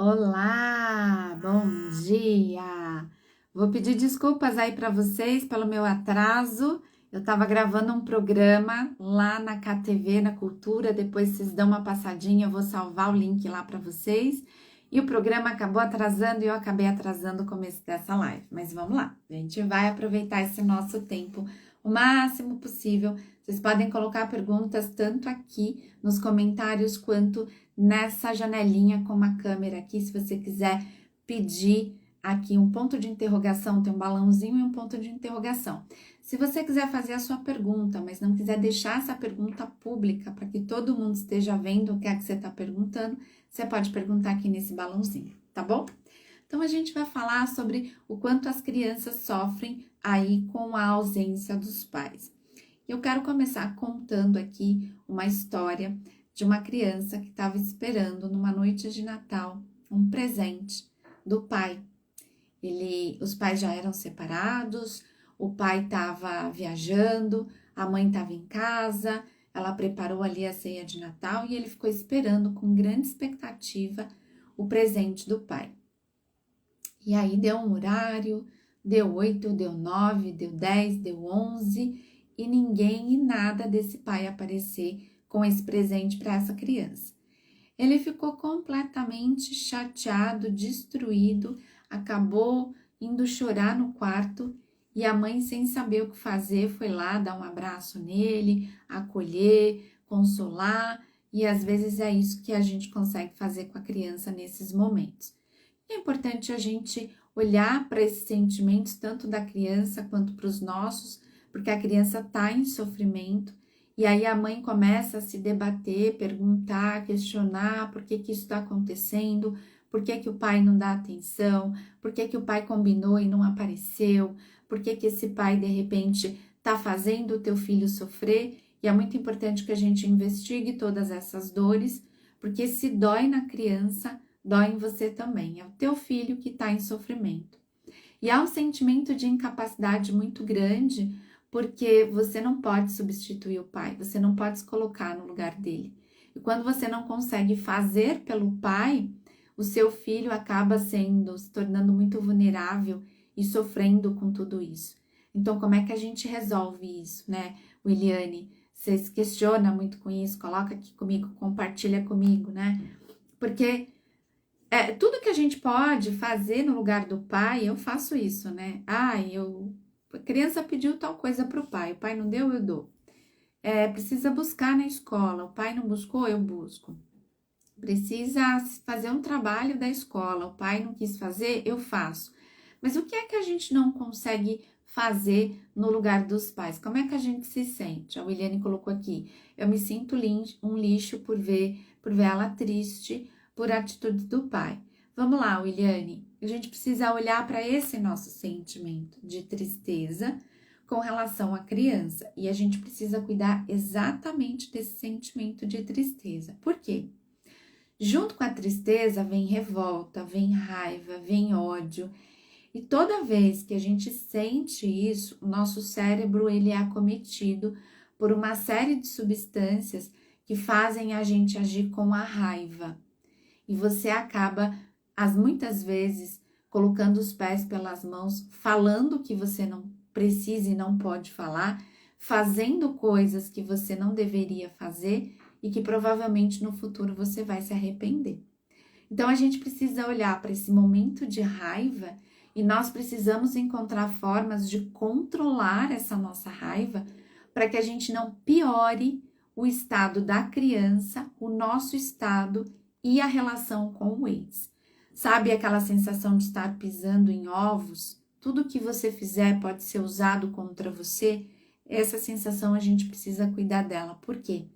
Olá, bom dia! Vou pedir desculpas aí para vocês pelo meu atraso. Eu estava gravando um programa lá na KTV, na Cultura. Depois vocês dão uma passadinha, eu vou salvar o link lá para vocês. E o programa acabou atrasando e eu acabei atrasando o começo dessa live. Mas vamos lá, a gente vai aproveitar esse nosso tempo o máximo possível. Vocês podem colocar perguntas tanto aqui nos comentários quanto nessa janelinha com uma câmera aqui, se você quiser pedir aqui um ponto de interrogação, tem um balãozinho e um ponto de interrogação. Se você quiser fazer a sua pergunta, mas não quiser deixar essa pergunta pública para que todo mundo esteja vendo o que é que você está perguntando, você pode perguntar aqui nesse balãozinho, tá bom? Então, a gente vai falar sobre o quanto as crianças sofrem aí com a ausência dos pais. Eu quero começar contando aqui uma história de uma criança que estava esperando numa noite de Natal um presente do pai. Os pais já eram separados, o pai estava viajando, a mãe estava em casa, ela preparou ali a ceia de Natal e ele ficou esperando com grande expectativa o presente do pai. E aí deu um horário, deu 8, deu 9, deu 10, deu 11 e ninguém e nada desse pai aparecer com esse presente para essa criança. Ele ficou completamente chateado, destruído, acabou indo chorar no quarto e a mãe, sem saber o que fazer, foi lá dar um abraço nele, acolher, consolar, e às vezes é isso que a gente consegue fazer com a criança nesses momentos. É importante a gente olhar para esses sentimentos, tanto da criança quanto para os nossos, porque a criança está em sofrimento, e aí a mãe começa a se debater, perguntar, questionar por que isso está acontecendo, por que o pai não dá atenção, por que o pai combinou e não apareceu, por que esse pai, de repente, está fazendo o teu filho sofrer, e é muito importante que a gente investigue todas essas dores, porque se dói na criança, dói em você também, é o teu filho que está em sofrimento. E há um sentimento de incapacidade muito grande, porque você não pode substituir o pai, você não pode se colocar no lugar dele. E quando você não consegue fazer pelo pai, o seu filho acaba se tornando muito vulnerável e sofrendo com tudo isso. Então, como é que a gente resolve isso, né, Williane? Você se questiona muito com isso, coloca aqui comigo, compartilha comigo, né? Porque tudo que a gente pode fazer no lugar do pai, eu faço isso, né? A criança pediu tal coisa para o pai não deu, eu dou. Precisa buscar na escola, o pai não buscou, eu busco. Precisa fazer um trabalho da escola, o pai não quis fazer, eu faço. Mas o que é que a gente não consegue fazer no lugar dos pais? Como é que a gente se sente? A Williane colocou aqui, eu me sinto um lixo por ver ela triste, por atitude do pai. Vamos lá, Williane, a gente precisa olhar para esse nosso sentimento de tristeza com relação à criança e a gente precisa cuidar exatamente desse sentimento de tristeza. Por quê? Junto com a tristeza vem revolta, vem raiva, vem ódio. E toda vez que a gente sente isso, o nosso cérebro ele é acometido por uma série de substâncias que fazem a gente agir com a raiva. E você acaba, muitas vezes, colocando os pés pelas mãos, falando o que você não precisa e não pode falar, fazendo coisas que você não deveria fazer e que provavelmente no futuro você vai se arrepender. Então a gente precisa olhar para esse momento de raiva e nós precisamos encontrar formas de controlar essa nossa raiva para que a gente não piore o estado da criança, o nosso estado e a relação com o ex. Sabe aquela sensação de estar pisando em ovos? Tudo que você fizer pode ser usado contra você. Essa sensação a gente precisa cuidar dela. Por quê?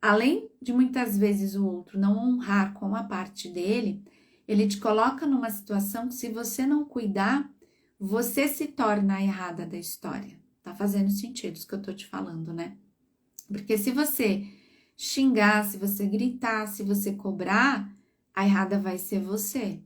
Além de muitas vezes o outro não honrar com a parte dele, ele te coloca numa situação que, se você não cuidar, você se torna a errada da história. Tá fazendo sentido isso que eu tô te falando, né? Porque se você xingar, se você gritar, se você cobrar, a errada vai ser você.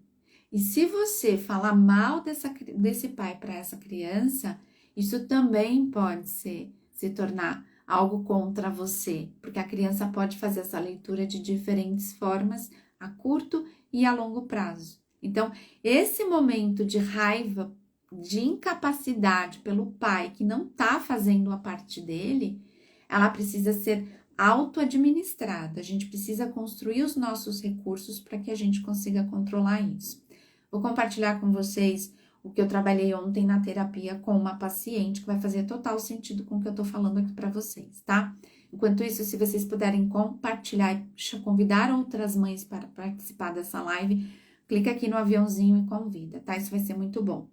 E se você falar mal desse pai para essa criança, isso também pode se tornar algo contra você, porque a criança pode fazer essa leitura de diferentes formas a curto e a longo prazo. Então, esse momento de raiva, de incapacidade pelo pai que não está fazendo a parte dele, ela precisa ser auto-administrada. A gente precisa construir os nossos recursos para que a gente consiga controlar isso. Vou compartilhar com vocês o que eu trabalhei ontem na terapia com uma paciente, que vai fazer total sentido com o que eu tô falando aqui para vocês, tá? Enquanto isso, se vocês puderem compartilhar e convidar outras mães para participar dessa live, clica aqui no aviãozinho e convida, tá? Isso vai ser muito bom.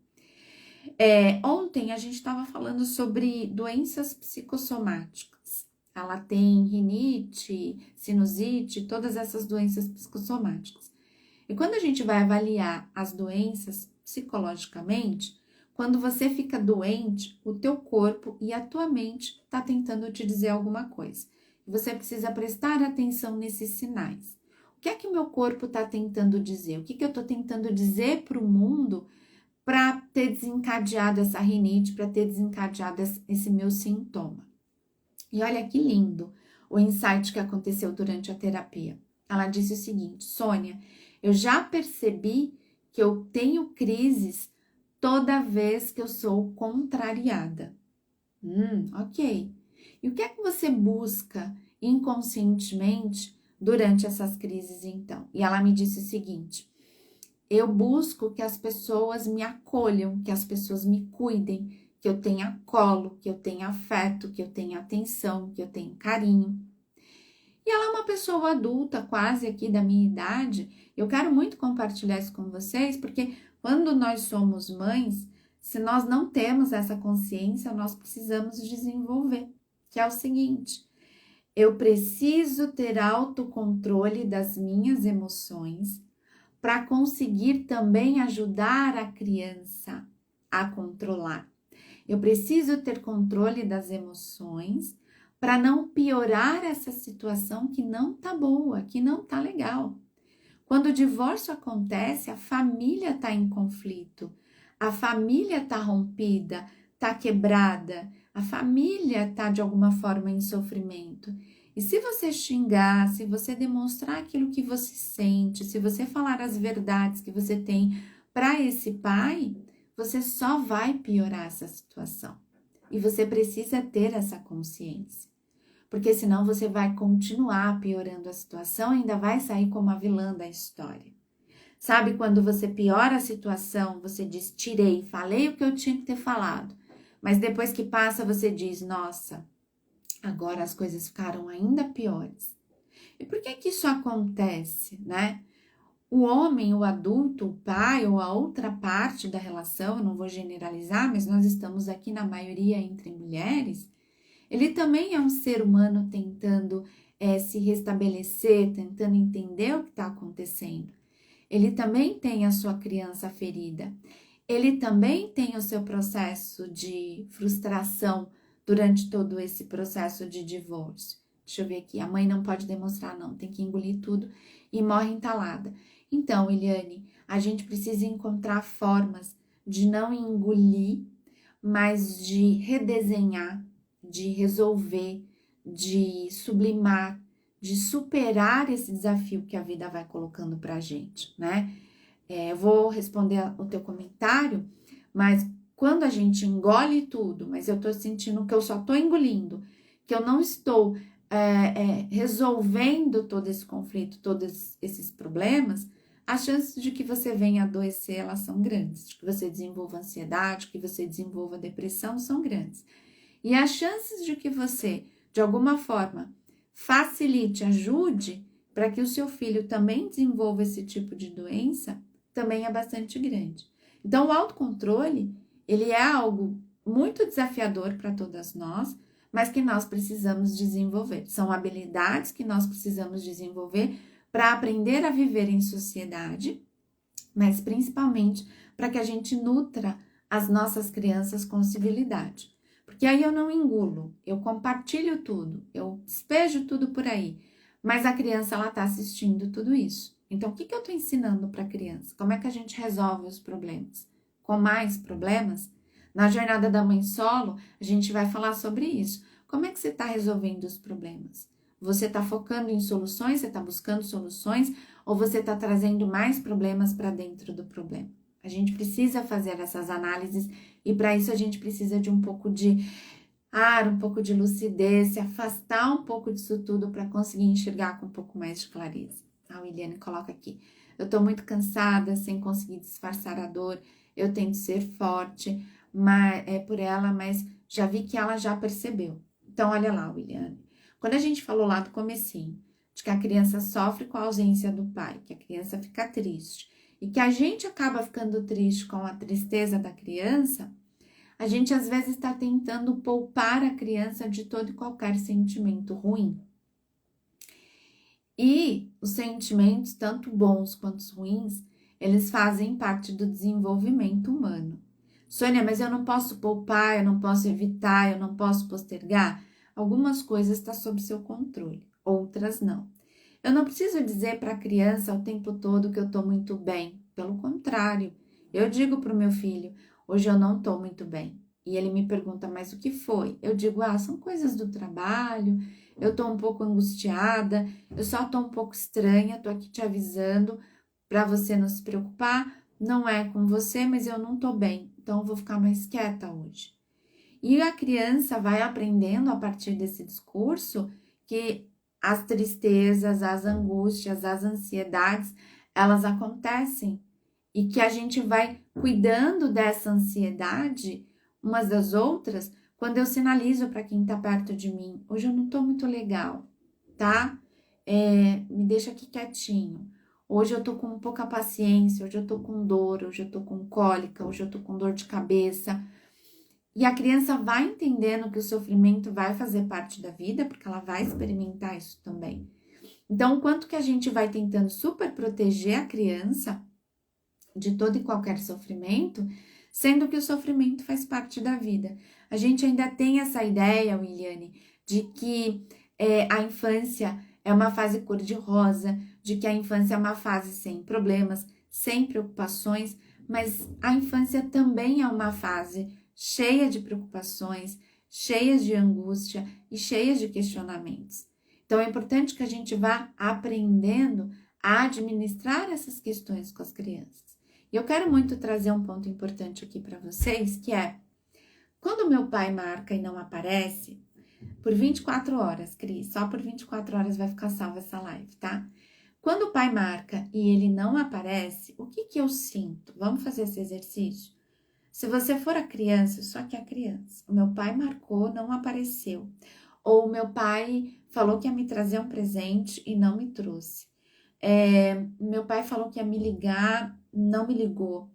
Ontem a gente estava falando sobre doenças psicossomáticas. Ela tem rinite, sinusite, todas essas doenças psicossomáticas. E quando a gente vai avaliar as doenças psicologicamente, quando você fica doente, o teu corpo e a tua mente está tentando te dizer alguma coisa. E você precisa prestar atenção nesses sinais. O que é que o meu corpo está tentando dizer? O que eu estou tentando dizer para o mundo para ter desencadeado essa rinite, para ter desencadeado esse meu sintoma? E olha que lindo o insight que aconteceu durante a terapia. Ela disse o seguinte: Sônia, eu já percebi que eu tenho crises toda vez que eu sou contrariada. Ok. E o que é que você busca inconscientemente durante essas crises, então? E ela me disse o seguinte: eu busco que as pessoas me acolham, que as pessoas me cuidem, que eu tenha colo, que eu tenha afeto, que eu tenha atenção, que eu tenha carinho. E ela é uma pessoa adulta, quase aqui da minha idade. Eu quero muito compartilhar isso com vocês, porque quando nós somos mães, se nós não temos essa consciência, nós precisamos desenvolver, que é o seguinte: eu preciso ter autocontrole das minhas emoções para conseguir também ajudar a criança a controlar. Eu preciso ter controle das emoções para não piorar essa situação que não tá boa, que não tá legal. Quando o divórcio acontece, a família tá em conflito, a família tá rompida, tá quebrada, a família tá de alguma forma em sofrimento. E se você xingar, se você demonstrar aquilo que você sente, se você falar as verdades que você tem para esse pai, você só vai piorar essa situação. E você precisa ter essa consciência. Porque senão você vai continuar piorando a situação e ainda vai sair como a vilã da história. Sabe quando você piora a situação, você diz, tirei, falei o que eu tinha que ter falado. Mas depois que passa, você diz, nossa, agora as coisas ficaram ainda piores. E por que isso acontece, né? O homem, o adulto, o pai ou a outra parte da relação, eu não vou generalizar, mas nós estamos aqui na maioria entre mulheres, ele também é um ser humano tentando se restabelecer, tentando entender o que está acontecendo. Ele também tem a sua criança ferida. Ele também tem o seu processo de frustração durante todo esse processo de divórcio. Deixa eu ver aqui, a mãe não pode demonstrar não, tem que engolir tudo e morre entalada. Então, Eliane, a gente precisa encontrar formas de não engolir, mas de redesenhar, de resolver, de sublimar, de superar esse desafio que a vida vai colocando pra gente, né? Eu vou responder o teu comentário, mas quando a gente engole tudo, mas eu tô sentindo que eu só tô engolindo, que eu não estou resolvendo todo esse conflito, todos esses problemas, as chances de que você venha adoecer, elas são grandes, de que você desenvolva ansiedade, que você desenvolva depressão, são grandes. E as chances de que você, de alguma forma, facilite, ajude para que o seu filho também desenvolva esse tipo de doença, também é bastante grande. Então, o autocontrole, ele é algo muito desafiador para todas nós, mas que nós precisamos desenvolver. São habilidades que nós precisamos desenvolver para aprender a viver em sociedade, mas principalmente para que a gente nutra as nossas crianças com civilidade. Porque aí eu não engulo, eu compartilho tudo, eu despejo tudo por aí, mas a criança, ela tá assistindo tudo isso. Então, o que eu tô ensinando para a criança? Como é que a gente resolve os problemas? Com mais problemas? Na jornada da mãe solo, a gente vai falar sobre isso. Como é que você está resolvendo os problemas? Você está focando em soluções, você está buscando soluções, ou você está trazendo mais problemas para dentro do problema? A gente precisa fazer essas análises e para isso a gente precisa de um pouco de ar, um pouco de lucidez, se afastar um pouco disso tudo para conseguir enxergar com um pouco mais de clareza. A Williane coloca aqui: eu tô muito cansada, sem conseguir disfarçar a dor, eu tento ser forte por ela, mas já vi que ela já percebeu. Então, olha lá, Williane, quando a gente falou lá do comecinho, de que a criança sofre com a ausência do pai, que a criança fica triste, e que a gente acaba ficando triste com a tristeza da criança, a gente às vezes está tentando poupar a criança de todo e qualquer sentimento ruim. E os sentimentos, tanto bons quanto ruins, eles fazem parte do desenvolvimento humano. Sônia, mas eu não posso poupar, eu não posso evitar, eu não posso postergar? Algumas coisas estão sob seu controle, outras não. Eu não preciso dizer para a criança o tempo todo que eu estou muito bem. Pelo contrário, eu digo para o meu filho: hoje eu não estou muito bem. E ele me pergunta: mas o que foi? Eu digo: são coisas do trabalho, eu estou um pouco angustiada, eu só estou um pouco estranha, estou aqui te avisando para você não se preocupar. Não é com você, mas eu não estou bem, então eu vou ficar mais quieta hoje. E a criança vai aprendendo a partir desse discurso que as tristezas, as angústias, as ansiedades, elas acontecem e que a gente vai cuidando dessa ansiedade umas das outras quando eu sinalizo para quem está perto de mim: hoje eu não estou muito legal, tá? Me deixa aqui quietinho. Hoje eu tô com pouca paciência, hoje eu tô com dor, hoje eu tô com cólica, hoje eu tô com dor de cabeça. E a criança vai entendendo que o sofrimento vai fazer parte da vida, porque ela vai experimentar isso também. Então, o quanto que a gente vai tentando super proteger a criança de todo e qualquer sofrimento, sendo que o sofrimento faz parte da vida. A gente ainda tem essa ideia, Williane, de que a infância é uma fase cor-de-rosa, de que a infância é uma fase sem problemas, sem preocupações, mas a infância também é uma fase cheia de preocupações, cheias de angústia e cheias de questionamentos. Então, é importante que a gente vá aprendendo a administrar essas questões com as crianças. E eu quero muito trazer um ponto importante aqui para vocês, que é: quando meu pai marca e não aparece, por 24 horas, Cris, só por 24 horas vai ficar salva essa live, tá? Quando o pai marca e ele não aparece, o que eu sinto? Vamos fazer esse exercício? Se você for a criança, só que a criança, o meu pai marcou, não apareceu. Ou o meu pai falou que ia me trazer um presente e não me trouxe. Meu pai falou que ia me ligar, não me ligou.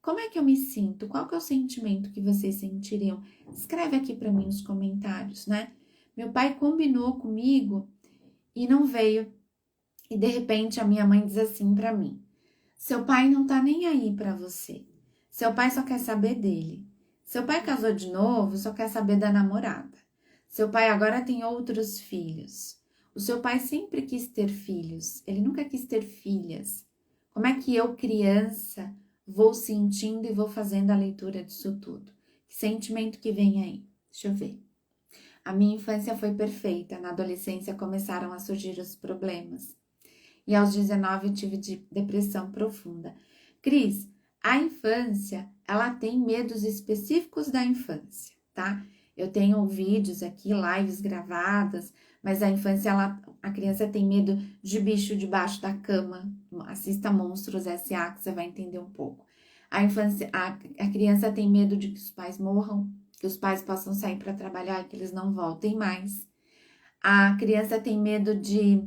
Como é que eu me sinto? Qual que é o sentimento que vocês sentiriam? Escreve aqui para mim nos comentários, né? Meu pai combinou comigo e não veio. E de repente a minha mãe diz assim para mim: seu pai não tá nem aí para você. Seu pai só quer saber dele. Seu pai casou de novo, só quer saber da namorada. Seu pai agora tem outros filhos. O seu pai sempre quis ter filhos, ele nunca quis ter filhas. Como é que eu, criança, vou sentindo e vou fazendo a leitura disso tudo? Que sentimento que vem aí? Deixa eu ver. A minha infância foi perfeita, na adolescência começaram a surgir os problemas. E aos 19 eu tive depressão profunda. Cris, a infância, ela tem medos específicos da infância, tá? Eu tenho vídeos aqui, lives gravadas, mas a infância, a criança tem medo de bicho debaixo da cama. Assista Monstros S.A. que você vai entender um pouco. A infância, a criança tem medo de que os pais morram, que os pais possam sair para trabalhar e que eles não voltem mais. A criança tem medo de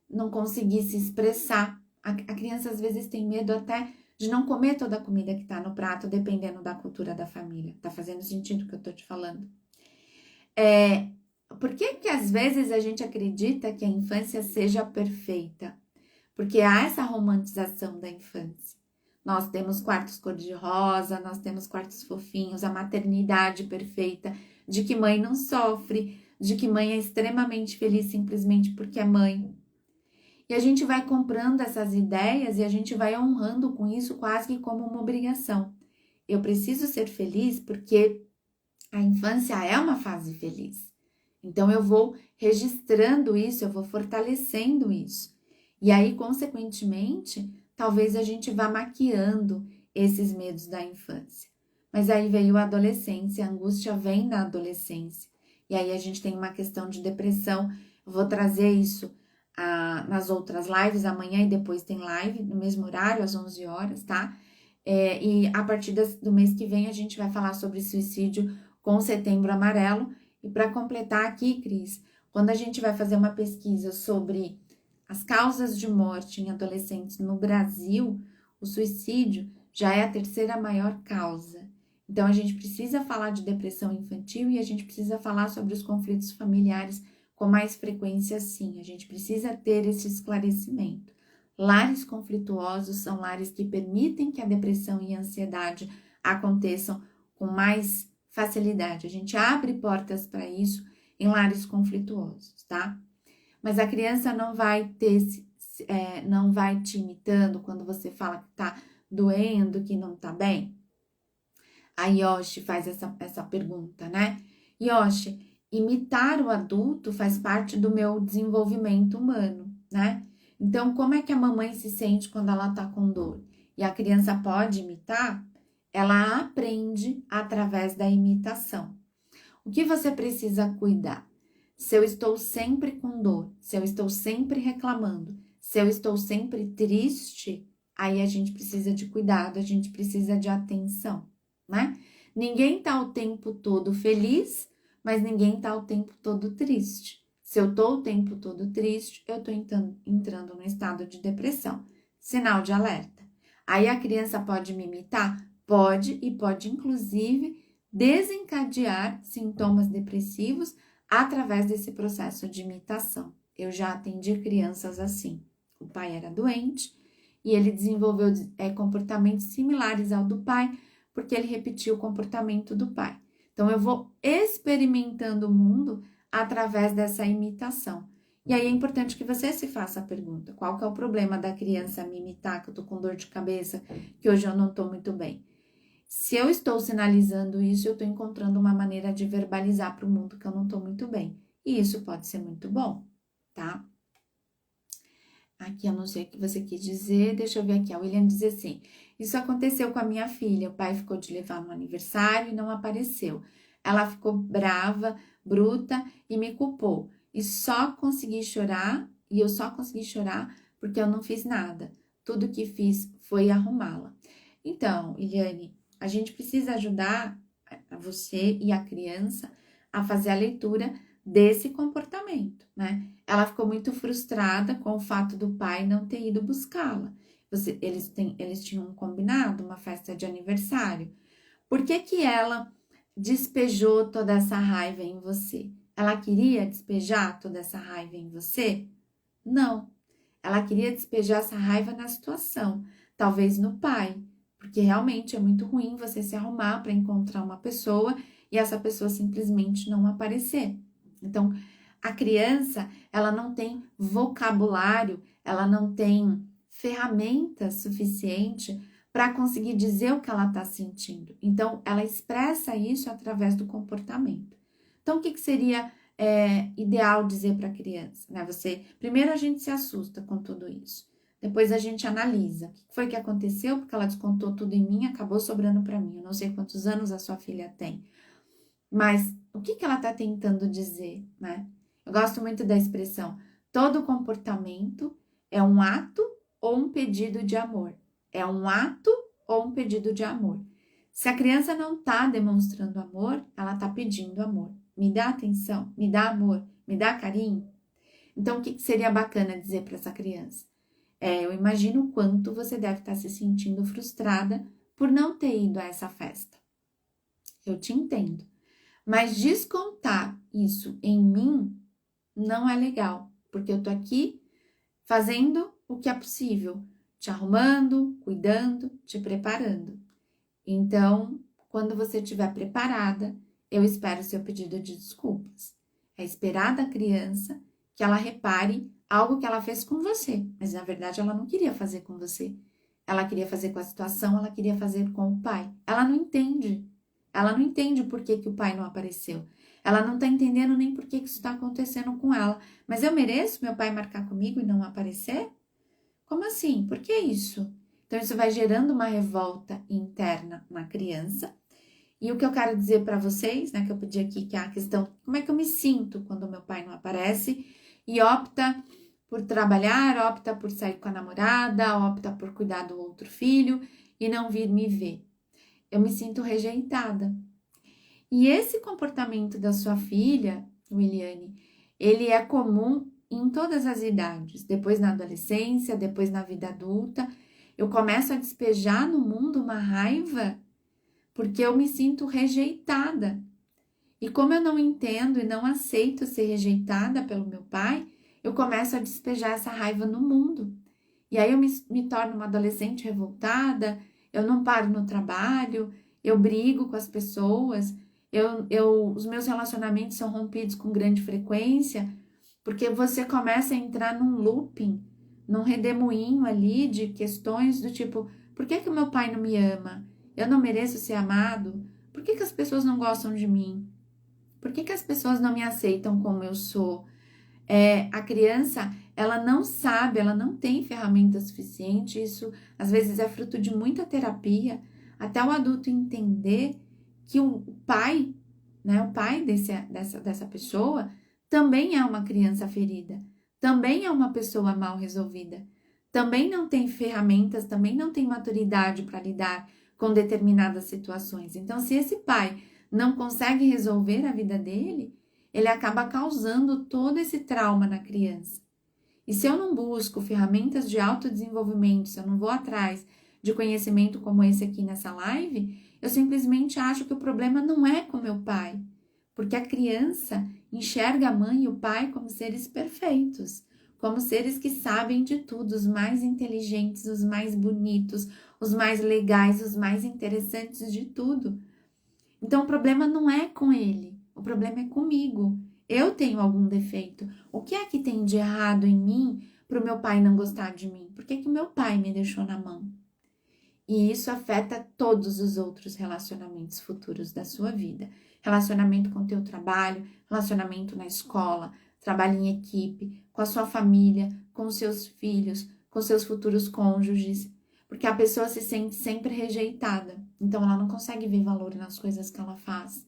não conseguir se expressar. A criança às vezes tem medo até de não comer toda a comida que tá no prato, dependendo da cultura da família. Tá fazendo sentido o que eu tô te falando? Por que às vezes a gente acredita que a infância seja perfeita? Porque há essa romantização da infância. Nós temos quartos cor-de-rosa, nós temos quartos fofinhos, a maternidade perfeita, de que mãe não sofre, de que mãe é extremamente feliz simplesmente porque é mãe. E a gente vai comprando essas ideias e a gente vai honrando com isso quase que como uma obrigação. Eu preciso ser feliz porque a infância é uma fase feliz. Então, eu vou registrando isso, eu vou fortalecendo isso. E aí, consequentemente, talvez a gente vá maquiando esses medos da infância. Mas aí veio a adolescência, a angústia vem da adolescência. E aí a gente tem uma questão de depressão. Eu vou trazer isso nas outras lives, amanhã e depois tem live, no mesmo horário, às 11 horas, tá? E a partir do mês que vem a gente vai falar sobre suicídio com Setembro Amarelo. E para completar aqui, Cris, quando a gente vai fazer uma pesquisa sobre as causas de morte em adolescentes no Brasil, o suicídio já é a terceira maior causa. Então, a gente precisa falar de depressão infantil e a gente precisa falar sobre os conflitos familiares com mais frequência, sim. A gente precisa ter esse esclarecimento. Lares conflituosos são lares que permitem que a depressão e a ansiedade aconteçam com mais facilidade. A gente abre portas para isso em lares conflituosos, tá? Mas a criança não vai não vai te imitando quando você fala que tá doendo, que não tá bem. A Yoshi faz essa pergunta, né? Yoshi, imitar o adulto faz parte do meu desenvolvimento humano, né? Então, como é que a mamãe se sente quando ela tá com dor? E a criança pode imitar? Ela aprende através da imitação. O que você precisa cuidar? Se eu estou sempre com dor, se eu estou sempre reclamando, se eu estou sempre triste, aí a gente precisa de cuidado, a gente precisa de atenção, né? Ninguém tá o tempo todo feliz, mas ninguém tá o tempo todo triste. Se eu tô o tempo todo triste, eu tô entrando no estado de depressão. Sinal de alerta. Aí a criança pode me imitar? Pode, e pode inclusive desencadear sintomas depressivos através desse processo de imitação. Eu já atendi crianças assim. O pai era doente e ele desenvolveu comportamentos similares ao do pai, porque ele repetiu o comportamento do pai. Então, eu vou experimentando o mundo através dessa imitação. E aí é importante que você se faça a pergunta: qual que é o problema da criança me imitar, que eu tô com dor de cabeça, que hoje eu não tô muito bem? Se eu estou sinalizando isso, eu estou encontrando uma maneira de verbalizar para o mundo que eu não estou muito bem. E isso pode ser muito bom, tá? Aqui eu não sei o que você quis dizer, deixa eu ver aqui. A William diz assim: isso aconteceu com a minha filha. O pai ficou de levar no aniversário e não apareceu. Ela ficou brava, bruta e me culpou. E eu só consegui chorar porque eu não fiz nada. Tudo que fiz foi arrumá-la. Então, Eliane, a gente precisa ajudar a você e a criança a fazer a leitura desse comportamento, né? Ela ficou muito frustrada com o fato do pai não ter ido buscá-la. Eles tinham combinado uma festa de aniversário. Por que que ela despejou toda essa raiva em você? Ela queria despejar toda essa raiva em você? Não. Ela queria despejar essa raiva na situação, talvez no pai, porque realmente é muito ruim você se arrumar para encontrar uma pessoa e essa pessoa simplesmente não aparecer. Então, a criança, ela não tem vocabulário, ela não tem ferramenta suficiente para conseguir dizer o que ela está sentindo. Então, ela expressa isso através do comportamento. Então, o que seria ideal dizer para a criança, né? Primeiro a gente se assusta com tudo isso. Depois a gente analisa. O que foi que aconteceu? Porque ela descontou tudo em mim, acabou sobrando para mim. Eu não sei quantos anos a sua filha tem. Mas o que ela está tentando dizer, né? Eu gosto muito da expressão: todo comportamento é um ato ou um pedido de amor. É um ato ou um pedido de amor. Se a criança não está demonstrando amor, ela está pedindo amor. Me dá atenção, me dá amor, me dá carinho. Então, o que seria bacana dizer para essa criança? Eu imagino o quanto você deve estar se sentindo frustrada por não ter ido a essa festa. Eu te entendo. Mas descontar isso em mim não é legal, porque eu tô aqui fazendo o que é possível, te arrumando, cuidando, te preparando. Então, quando você estiver preparada, eu espero o seu pedido de desculpas. É esperar da criança que ela repare algo que ela fez com você, mas na verdade ela não queria fazer com você. Ela queria fazer com a situação, ela queria fazer com o pai. Ela não entende. Ela não entende por que o pai não apareceu. Ela não tá entendendo nem por que isso está acontecendo com ela. Mas eu mereço meu pai marcar comigo e não aparecer? Como assim? Por que isso? Então, isso vai gerando uma revolta interna na criança. E o que eu quero dizer para vocês, né, que eu pedi aqui, que é a questão, como é que eu me sinto quando meu pai não aparece e opta por trabalhar, opta por sair com a namorada, opta por cuidar do outro filho e não vir me ver. Eu me sinto rejeitada. E esse comportamento da sua filha, Williane, ele é comum em todas as idades. Depois na adolescência, depois na vida adulta, eu começo a despejar no mundo uma raiva porque eu me sinto rejeitada. E como eu não entendo e não aceito ser rejeitada pelo meu pai, eu começo a despejar essa raiva no mundo. E aí eu me torno uma adolescente revoltada, eu não paro no trabalho, eu brigo com as pessoas, os meus relacionamentos são rompidos com grande frequência, porque você começa a entrar num looping, num redemoinho ali de questões do tipo, por que que o meu pai não me ama? Eu não mereço ser amado? Por que que as pessoas não gostam de mim? Por que que as pessoas não me aceitam como eu sou? A criança, ela não sabe, ela não tem ferramenta suficiente, isso às vezes é fruto de muita terapia, até o adulto entender que o pai, né, o pai dessa pessoa, também é uma criança ferida, também é uma pessoa mal resolvida, também não tem ferramentas, também não tem maturidade para lidar com determinadas situações. Então, se esse pai não consegue resolver a vida dele, ele acaba causando todo esse trauma na criança. E se eu não busco ferramentas de autodesenvolvimento, se eu não vou atrás de conhecimento como esse aqui nessa live, eu simplesmente acho que o problema não é com meu pai, porque a criança enxerga a mãe e o pai como seres perfeitos, como seres que sabem de tudo, os mais inteligentes, os mais bonitos, os mais legais, os mais interessantes de tudo. Então, o problema não é com ele, o problema é comigo. Eu tenho algum defeito. O que é que tem de errado em mim para o meu pai não gostar de mim? Por que que o meu pai me deixou na mão? E isso afeta todos os outros relacionamentos futuros da sua vida. Relacionamento com o teu trabalho, relacionamento na escola, trabalho em equipe, com a sua família, com os seus filhos, com seus futuros cônjuges. Porque a pessoa se sente sempre rejeitada. Então, ela não consegue ver valor nas coisas que ela faz.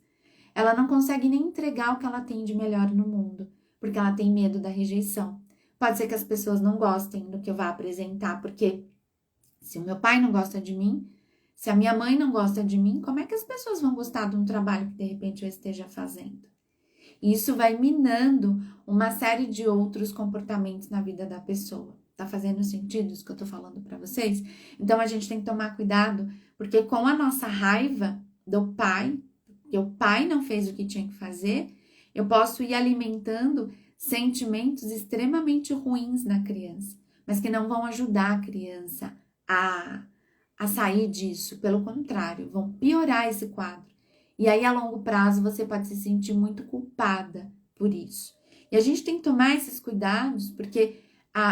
Ela não consegue nem entregar o que ela tem de melhor no mundo, porque ela tem medo da rejeição. Pode ser que as pessoas não gostem do que eu vá apresentar, porque se o meu pai não gosta de mim, se a minha mãe não gosta de mim, como é que as pessoas vão gostar de um trabalho que de repente eu esteja fazendo? E isso vai minando uma série de outros comportamentos na vida da pessoa. Tá fazendo sentido isso que eu tô falando para vocês? Então a gente tem que tomar cuidado, porque com a nossa raiva do pai, que o pai não fez o que tinha que fazer, eu posso ir alimentando sentimentos extremamente ruins na criança, mas que não vão ajudar a criança a sair disso. Pelo contrário, vão piorar esse quadro. E aí, a longo prazo, você pode se sentir muito culpada por isso. E a gente tem que tomar esses cuidados, porque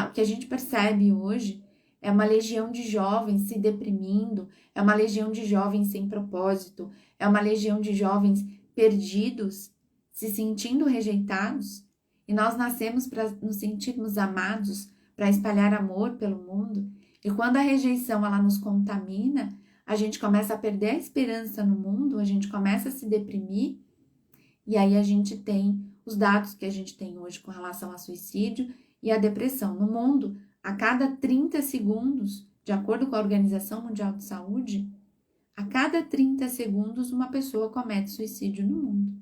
o que a gente percebe hoje é uma legião de jovens se deprimindo, é uma legião de jovens sem propósito, é uma legião de jovens perdidos, se sentindo rejeitados. E nós nascemos para nos sentirmos amados, para espalhar amor pelo mundo. E quando a rejeição ela nos contamina, a gente começa a perder a esperança no mundo, a gente começa a se deprimir, e aí a gente tem os dados que a gente tem hoje com relação a suicídio e a depressão. No mundo, a cada 30 segundos, de acordo com a Organização Mundial de Saúde, a cada 30 segundos uma pessoa comete suicídio no mundo.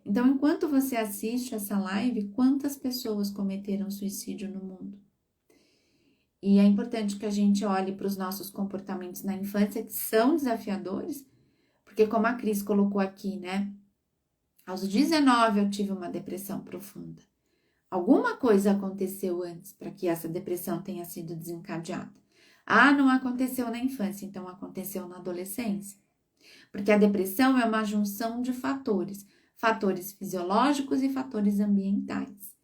Então, enquanto você assiste essa live, quantas pessoas cometeram suicídio no mundo? E é importante que a gente olhe para os nossos comportamentos na infância, que são desafiadores, porque como a Cris colocou aqui, né? Aos 19 eu tive uma depressão profunda. Alguma coisa aconteceu antes para que essa depressão tenha sido desencadeada. Ah, não aconteceu na infância, então aconteceu na adolescência. Porque a depressão é uma junção de fatores, fatores fisiológicos e fatores ambientais.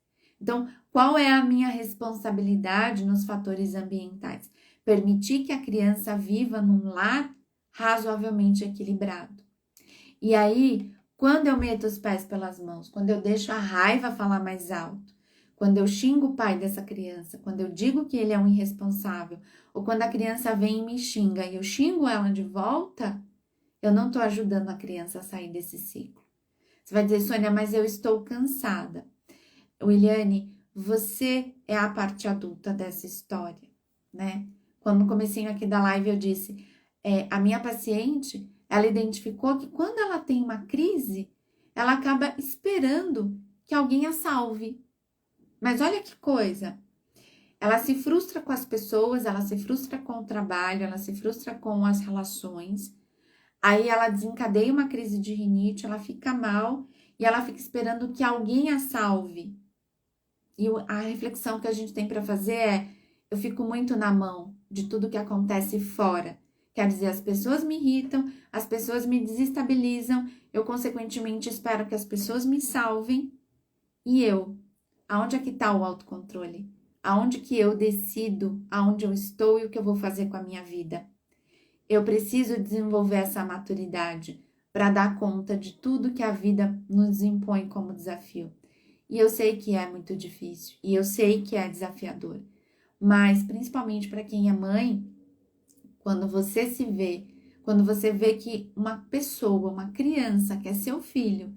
Então, qual é a minha responsabilidade nos fatores ambientais? Permitir que a criança viva num lar razoavelmente equilibrado. E aí, Quando eu meto os pés pelas mãos, quando eu deixo a raiva falar mais alto, quando eu xingo o pai dessa criança, quando eu digo que ele é um irresponsável, ou quando a criança vem e me xinga e eu xingo ela de volta, eu não estou ajudando a criança a sair desse ciclo. Você vai dizer, Sônia, mas eu estou cansada. Williane, você é a parte adulta dessa história, né? Quando no comecinho aqui da live eu disse, a minha paciente, ela identificou que quando ela tem uma crise, ela acaba esperando que alguém a salve. Mas olha que coisa, ela se frustra com as pessoas, ela se frustra com o trabalho, ela se frustra com as relações, aí ela desencadeia uma crise de rinite, ela fica mal e ela fica esperando que alguém a salve. E a reflexão que a gente tem para fazer é, eu fico muito na mão de tudo que acontece fora. Quer dizer, as pessoas me irritam, as pessoas me desestabilizam, eu consequentemente espero que as pessoas me salvem. E eu? Aonde é que está o autocontrole? Aonde que eu decido aonde eu estou e o que eu vou fazer com a minha vida? Eu preciso desenvolver essa maturidade para dar conta de tudo que a vida nos impõe como desafio. E eu sei que é muito difícil, e eu sei que é desafiador, mas principalmente para quem é mãe, quando você se vê, quando você vê que uma pessoa, uma criança que é seu filho,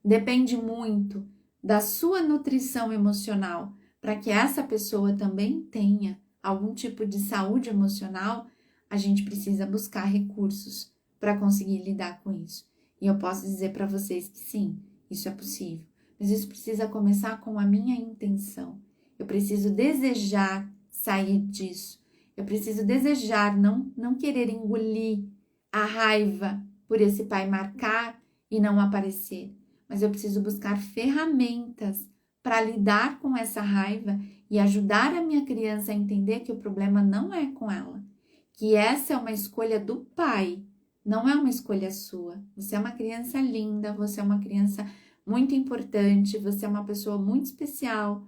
depende muito da sua nutrição emocional para que essa pessoa também tenha algum tipo de saúde emocional, a gente precisa buscar recursos para conseguir lidar com isso. E eu posso dizer para vocês que sim, isso é possível. Mas isso precisa começar com a minha intenção. Eu preciso desejar sair disso. Eu preciso desejar não querer engolir a raiva por esse pai marcar e não aparecer. Mas eu preciso buscar ferramentas para lidar com essa raiva e ajudar a minha criança a entender que o problema não é com ela, que essa é uma escolha do pai, não é uma escolha sua. Você é uma criança linda, você é uma criança muito importante, você é uma pessoa muito especial.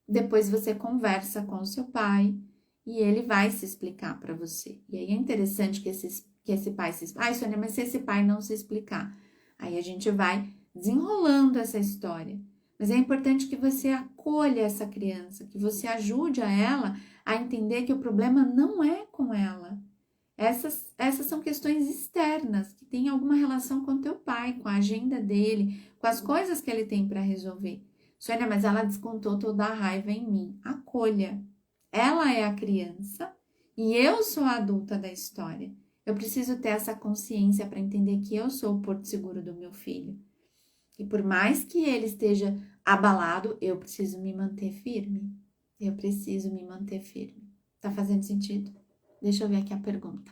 Depois você conversa com o seu pai e ele vai se explicar para você. E aí é interessante que esse pai se explique. Ai, Sônia, mas se esse pai não se explicar? Aí a gente vai desenrolando essa história. Mas é importante que você acolha essa criança, que você ajude a ela a entender que o problema não é com ela. Essas são questões externas, que têm alguma relação com o teu pai, com a agenda dele, com as coisas que ele tem para resolver. Sônia, mas ela descontou toda a raiva em mim. Acolha. Ela é a criança e eu sou a adulta da história. Eu preciso ter essa consciência para entender que eu sou o porto seguro do meu filho. E por mais que ele esteja abalado, eu preciso me manter firme. Eu preciso me manter firme. Tá fazendo sentido? Deixa eu ver aqui a pergunta.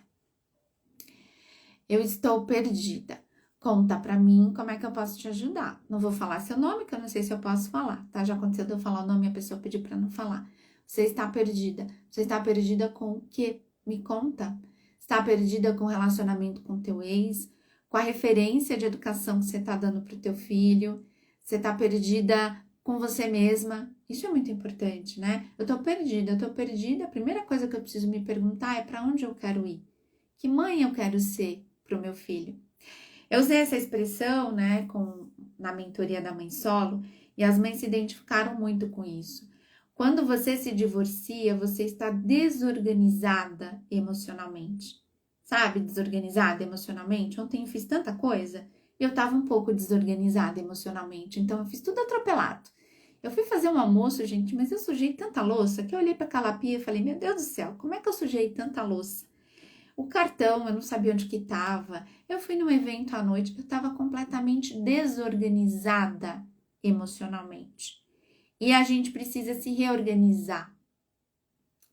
Eu estou perdida. Conta pra mim como é que eu posso te ajudar. Não vou falar seu nome, que eu não sei se eu posso falar, tá? Já aconteceu de eu falar o nome e a pessoa pedir pra não falar. Você está perdida. Você está perdida com o quê? Me conta. Está perdida com o relacionamento com teu ex? Com a referência de educação que você tá dando pro teu filho? Você tá perdida com você mesma? Isso é muito importante, né? Eu tô perdida. A primeira coisa que eu preciso me perguntar é pra onde eu quero ir? Que mãe eu quero ser pro meu filho? Eu usei essa expressão, né, na mentoria da Mãe Solo, e as mães se identificaram muito com isso. Quando você se divorcia, você está desorganizada emocionalmente. Sabe, desorganizada emocionalmente? Ontem eu fiz tanta coisa, e eu estava um pouco desorganizada emocionalmente, então eu fiz tudo atropelado. Eu fui fazer um almoço, gente, mas eu sujei tanta louça que eu olhei para aquela pia e falei, meu Deus do céu, como é que eu sujei tanta louça? O cartão, eu não sabia onde que estava. Eu fui num evento à noite, eu estava completamente desorganizada emocionalmente. E a gente precisa se reorganizar.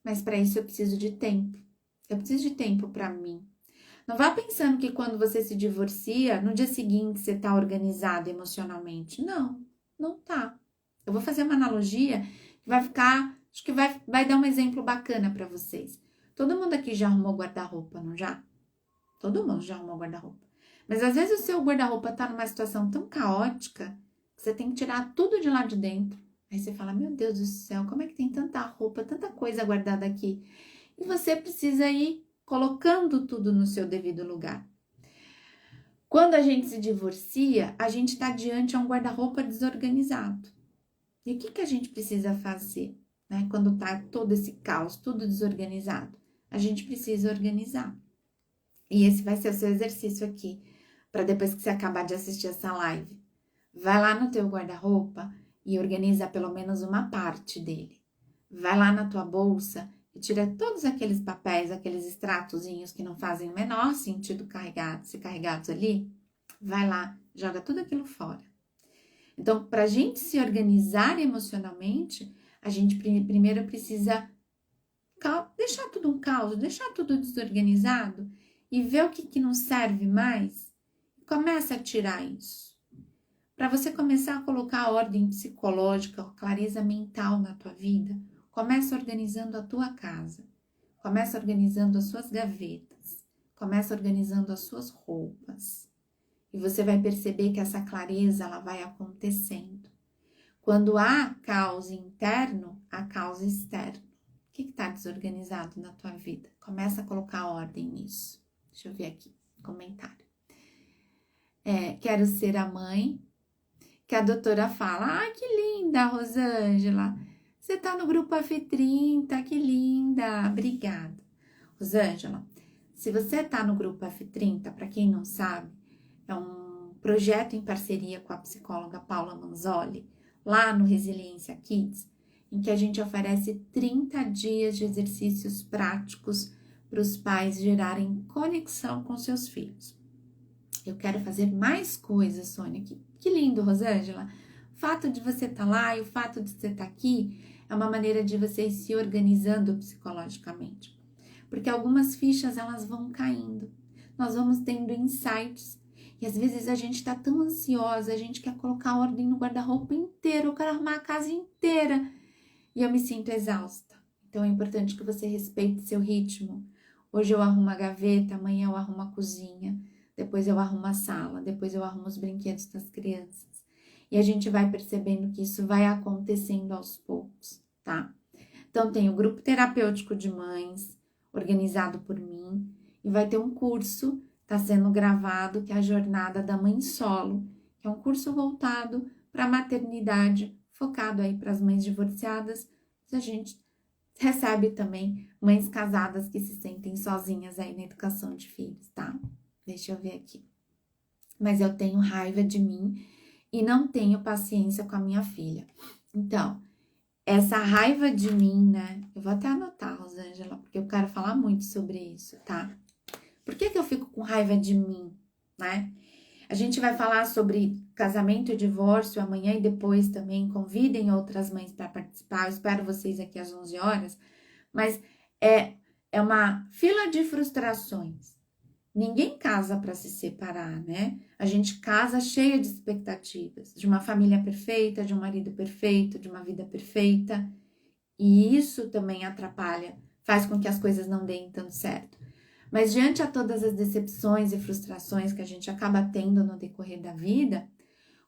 Mas para isso eu preciso de tempo. Eu preciso de tempo para mim. Não vá pensando que quando você se divorcia, no dia seguinte você está organizado emocionalmente. Não, não tá. Eu vou fazer uma analogia que vai ficar, acho que vai dar um exemplo bacana para vocês. Todo mundo aqui já arrumou guarda-roupa, não já? Todo mundo já arrumou guarda-roupa. Mas às vezes o seu guarda-roupa tá numa situação tão caótica que você tem que tirar tudo de lá de dentro. Aí você fala, meu Deus do céu, como é que tem tanta roupa, tanta coisa guardada aqui? E você precisa ir colocando tudo no seu devido lugar. Quando a gente se divorcia, a gente está diante de um guarda-roupa desorganizado. E o que a gente precisa fazer, né? Quando tá todo esse caos, tudo desorganizado, a gente precisa organizar. E esse vai ser o seu exercício aqui, para depois que você acabar de assistir essa live. Vai lá no teu guarda-roupa e organiza pelo menos uma parte dele. Vai lá na tua bolsa e tira todos aqueles papéis, aqueles extratozinhos que não fazem o menor sentido ser carregados ali. Vai lá, joga tudo aquilo fora. Então, para a gente se organizar emocionalmente, a gente primeiro precisa deixar tudo um caos, deixar tudo desorganizado e ver o que não serve mais. Começa a tirar isso. Para você começar a colocar ordem psicológica, clareza mental na tua vida, começa organizando a tua casa. Começa organizando as suas gavetas. Começa organizando as suas roupas. E você vai perceber que essa clareza ela vai acontecendo. Quando há caos interno, há caos externo. O que está desorganizado na tua vida? Começa a colocar ordem nisso. Deixa eu ver aqui, comentário. Quero ser a mãe que a doutora fala. Ah, que linda, Rosângela. Você tá no grupo F30, que linda. Obrigada. Rosângela, se você tá no grupo F30, para quem não sabe, é um projeto em parceria com a psicóloga Paula Manzoli, lá no Resiliência Kids, em que a gente oferece 30 dias de exercícios práticos para os pais gerarem conexão com seus filhos. Eu quero fazer mais coisas, Sônia. Que lindo, Rosângela. O fato de você estar lá e o fato de você estar aqui é uma maneira de você ir se organizando psicologicamente. Porque algumas fichas, elas vão caindo. Nós vamos tendo insights. E às vezes a gente está tão ansiosa, a gente quer colocar ordem no guarda-roupa inteiro, eu quero arrumar a casa inteira. E eu me sinto exausta. Então é importante que você respeite seu ritmo. Hoje eu arrumo a gaveta, amanhã eu arrumo a cozinha. Depois eu arrumo a sala, depois eu arrumo os brinquedos das crianças. E a gente vai percebendo que isso vai acontecendo aos poucos, tá? Então tem o grupo terapêutico de mães, organizado por mim, e vai ter um curso, tá sendo gravado, que é a Jornada da Mãe Solo, que é um curso voltado para a maternidade, focado aí para as mães divorciadas. A gente recebe também mães casadas que se sentem sozinhas aí na educação de filhos, tá? Deixa eu ver aqui. Mas eu tenho raiva de mim e não tenho paciência com a minha filha. Então, essa raiva de mim, né? Eu vou até anotar, Rosângela, porque eu quero falar muito sobre isso, tá? Por que eu fico com raiva de mim, né? A gente vai falar sobre casamento e divórcio amanhã e depois também. Convidem outras mães para participar. Eu espero vocês aqui às 11 horas. Mas é uma fila de frustrações. Ninguém casa para se separar, né? A gente casa cheia de expectativas, de uma família perfeita, de um marido perfeito, de uma vida perfeita. E isso também atrapalha, faz com que as coisas não deem tanto certo. Mas diante a todas as decepções e frustrações que a gente acaba tendo no decorrer da vida,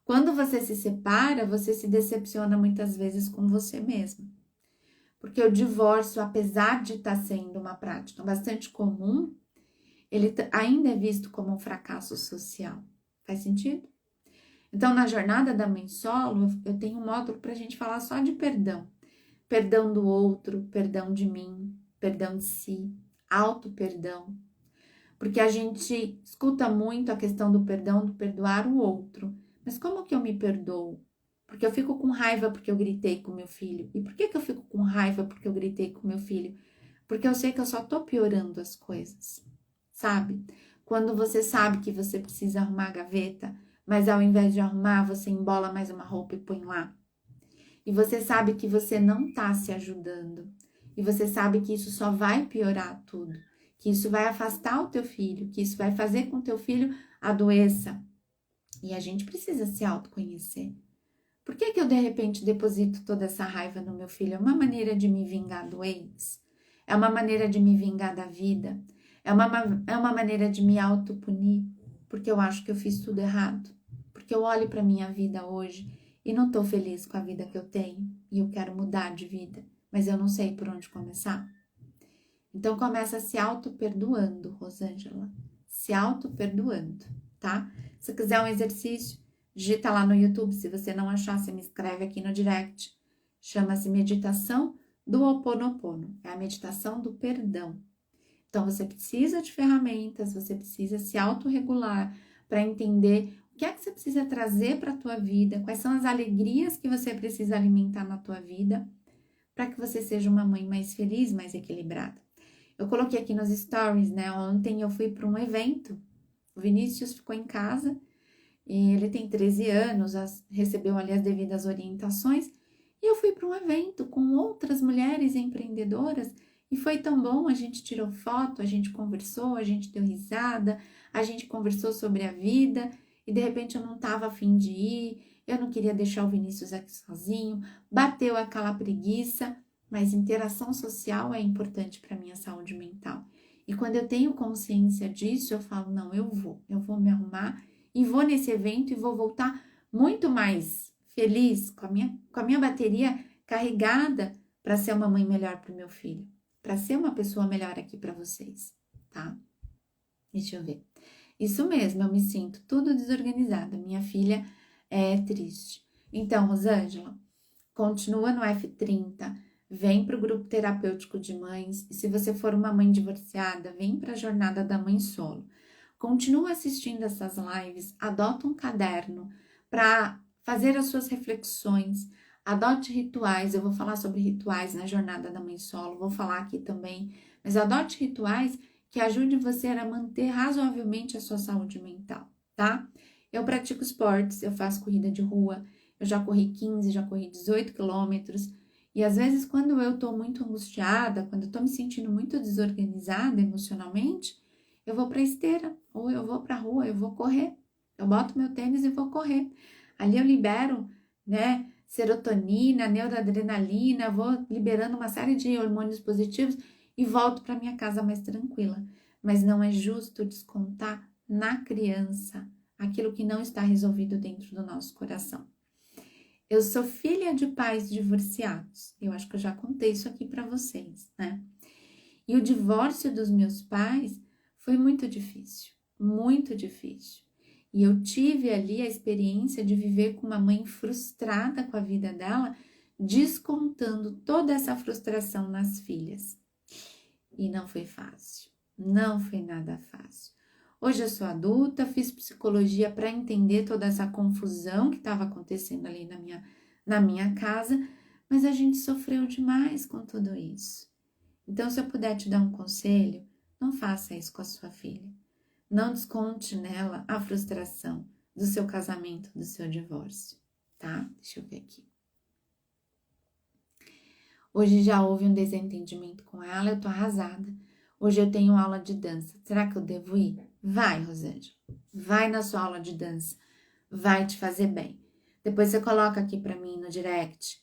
quando você se separa, você se decepciona muitas vezes com você mesmo. Porque o divórcio, apesar de estar sendo uma prática bastante comum, ele ainda é visto como um fracasso social. Faz sentido? Então, na jornada da mãe solo, eu tenho um módulo para a gente falar só de perdão. Perdão do outro, perdão de mim, perdão de si, auto-perdão. Porque a gente escuta muito a questão do perdão, do perdoar o outro. Mas como que eu me perdoo? Porque eu fico com raiva porque eu gritei com meu filho. E por que eu fico com raiva porque eu gritei com meu filho? Porque eu sei que eu só tô piorando as coisas. Sabe? Quando você sabe que você precisa arrumar a gaveta, mas ao invés de arrumar, você embola mais uma roupa e põe lá. E você sabe que você não tá se ajudando. E você sabe que isso só vai piorar tudo. Que isso vai afastar o teu filho, que isso vai fazer com que o teu filho adoeça. E a gente precisa se autoconhecer. Por que eu, de repente, deposito toda essa raiva no meu filho? É uma maneira de me vingar do ex? É uma maneira de me vingar da vida? É uma maneira de me autopunir, porque eu acho que eu fiz tudo errado. Porque eu olho para minha vida hoje e não estou feliz com a vida que eu tenho. E eu quero mudar de vida, mas eu não sei por onde começar. Então começa se auto-perdoando, Rosângela. Se auto-perdoando, tá? tá? Se quiser um exercício, digita lá no YouTube. Se você não achar, você me escreve aqui no direct. Chama-se Meditação do Ho Oponopono. É a meditação do perdão. Então, você precisa de ferramentas, você precisa se autorregular para entender o que é que você precisa trazer para a tua vida, quais são as alegrias que você precisa alimentar na tua vida, para que você seja uma mãe mais feliz, mais equilibrada. Eu coloquei aqui nos stories, né? Ontem eu fui para um evento, o Vinícius ficou em casa, e ele tem 13 anos, recebeu ali as devidas orientações, e eu fui para um evento com outras mulheres empreendedoras, e foi tão bom, a gente tirou foto, a gente conversou, a gente deu risada, a gente conversou sobre a vida, e de repente eu não estava a fim de ir, eu não queria deixar o Vinícius aqui sozinho, bateu aquela preguiça, mas interação social é importante para a minha saúde mental. E quando eu tenho consciência disso, eu falo, não, eu vou me arrumar e vou nesse evento e vou voltar muito mais feliz, com a minha bateria carregada para ser uma mãe melhor para o meu filho, para ser uma pessoa melhor aqui para vocês, tá? Deixa eu ver. Isso mesmo, eu me sinto tudo desorganizada. Minha filha é triste. Então, Rosângela, continua no F30, vem para o grupo terapêutico de mães. E se você for uma mãe divorciada, vem para a jornada da mãe solo. Continua assistindo essas lives, adota um caderno para fazer as suas reflexões, adote rituais. Eu vou falar sobre rituais na jornada da mãe solo, vou falar aqui também, mas adote rituais que ajude você a manter razoavelmente a sua saúde mental, tá? Eu pratico esportes, eu faço corrida de rua, eu já corri 15, já corri 18 quilômetros, e às vezes quando eu tô muito angustiada, quando eu tô me sentindo muito desorganizada emocionalmente, eu vou pra esteira, ou eu vou pra rua, eu vou correr, eu boto meu tênis e vou correr. Ali eu libero, né, serotonina, neuroadrenalina, vou liberando uma série de hormônios positivos, e volto para minha casa mais tranquila. Mas não é justo descontar na criança aquilo que não está resolvido dentro do nosso coração. Eu sou filha de pais divorciados. Eu acho que eu já contei isso aqui para vocês, né? E o divórcio dos meus pais foi muito difícil, muito difícil. E eu tive ali a experiência de viver com uma mãe frustrada com a vida dela, descontando toda essa frustração nas filhas. E não foi fácil, não foi nada fácil. Hoje eu sou adulta, fiz psicologia para entender toda essa confusão que estava acontecendo ali na minha casa, mas a gente sofreu demais com tudo isso. Então, se eu puder te dar um conselho, não faça isso com a sua filha. Não desconte nela a frustração do seu casamento, do seu divórcio, tá? Deixa eu ver aqui. Hoje já houve um desentendimento com ela, eu tô arrasada. Hoje eu tenho aula de dança. Será que eu devo ir? Vai, Rosângela. Vai na sua aula de dança. Vai te fazer bem. Depois você coloca aqui para mim no direct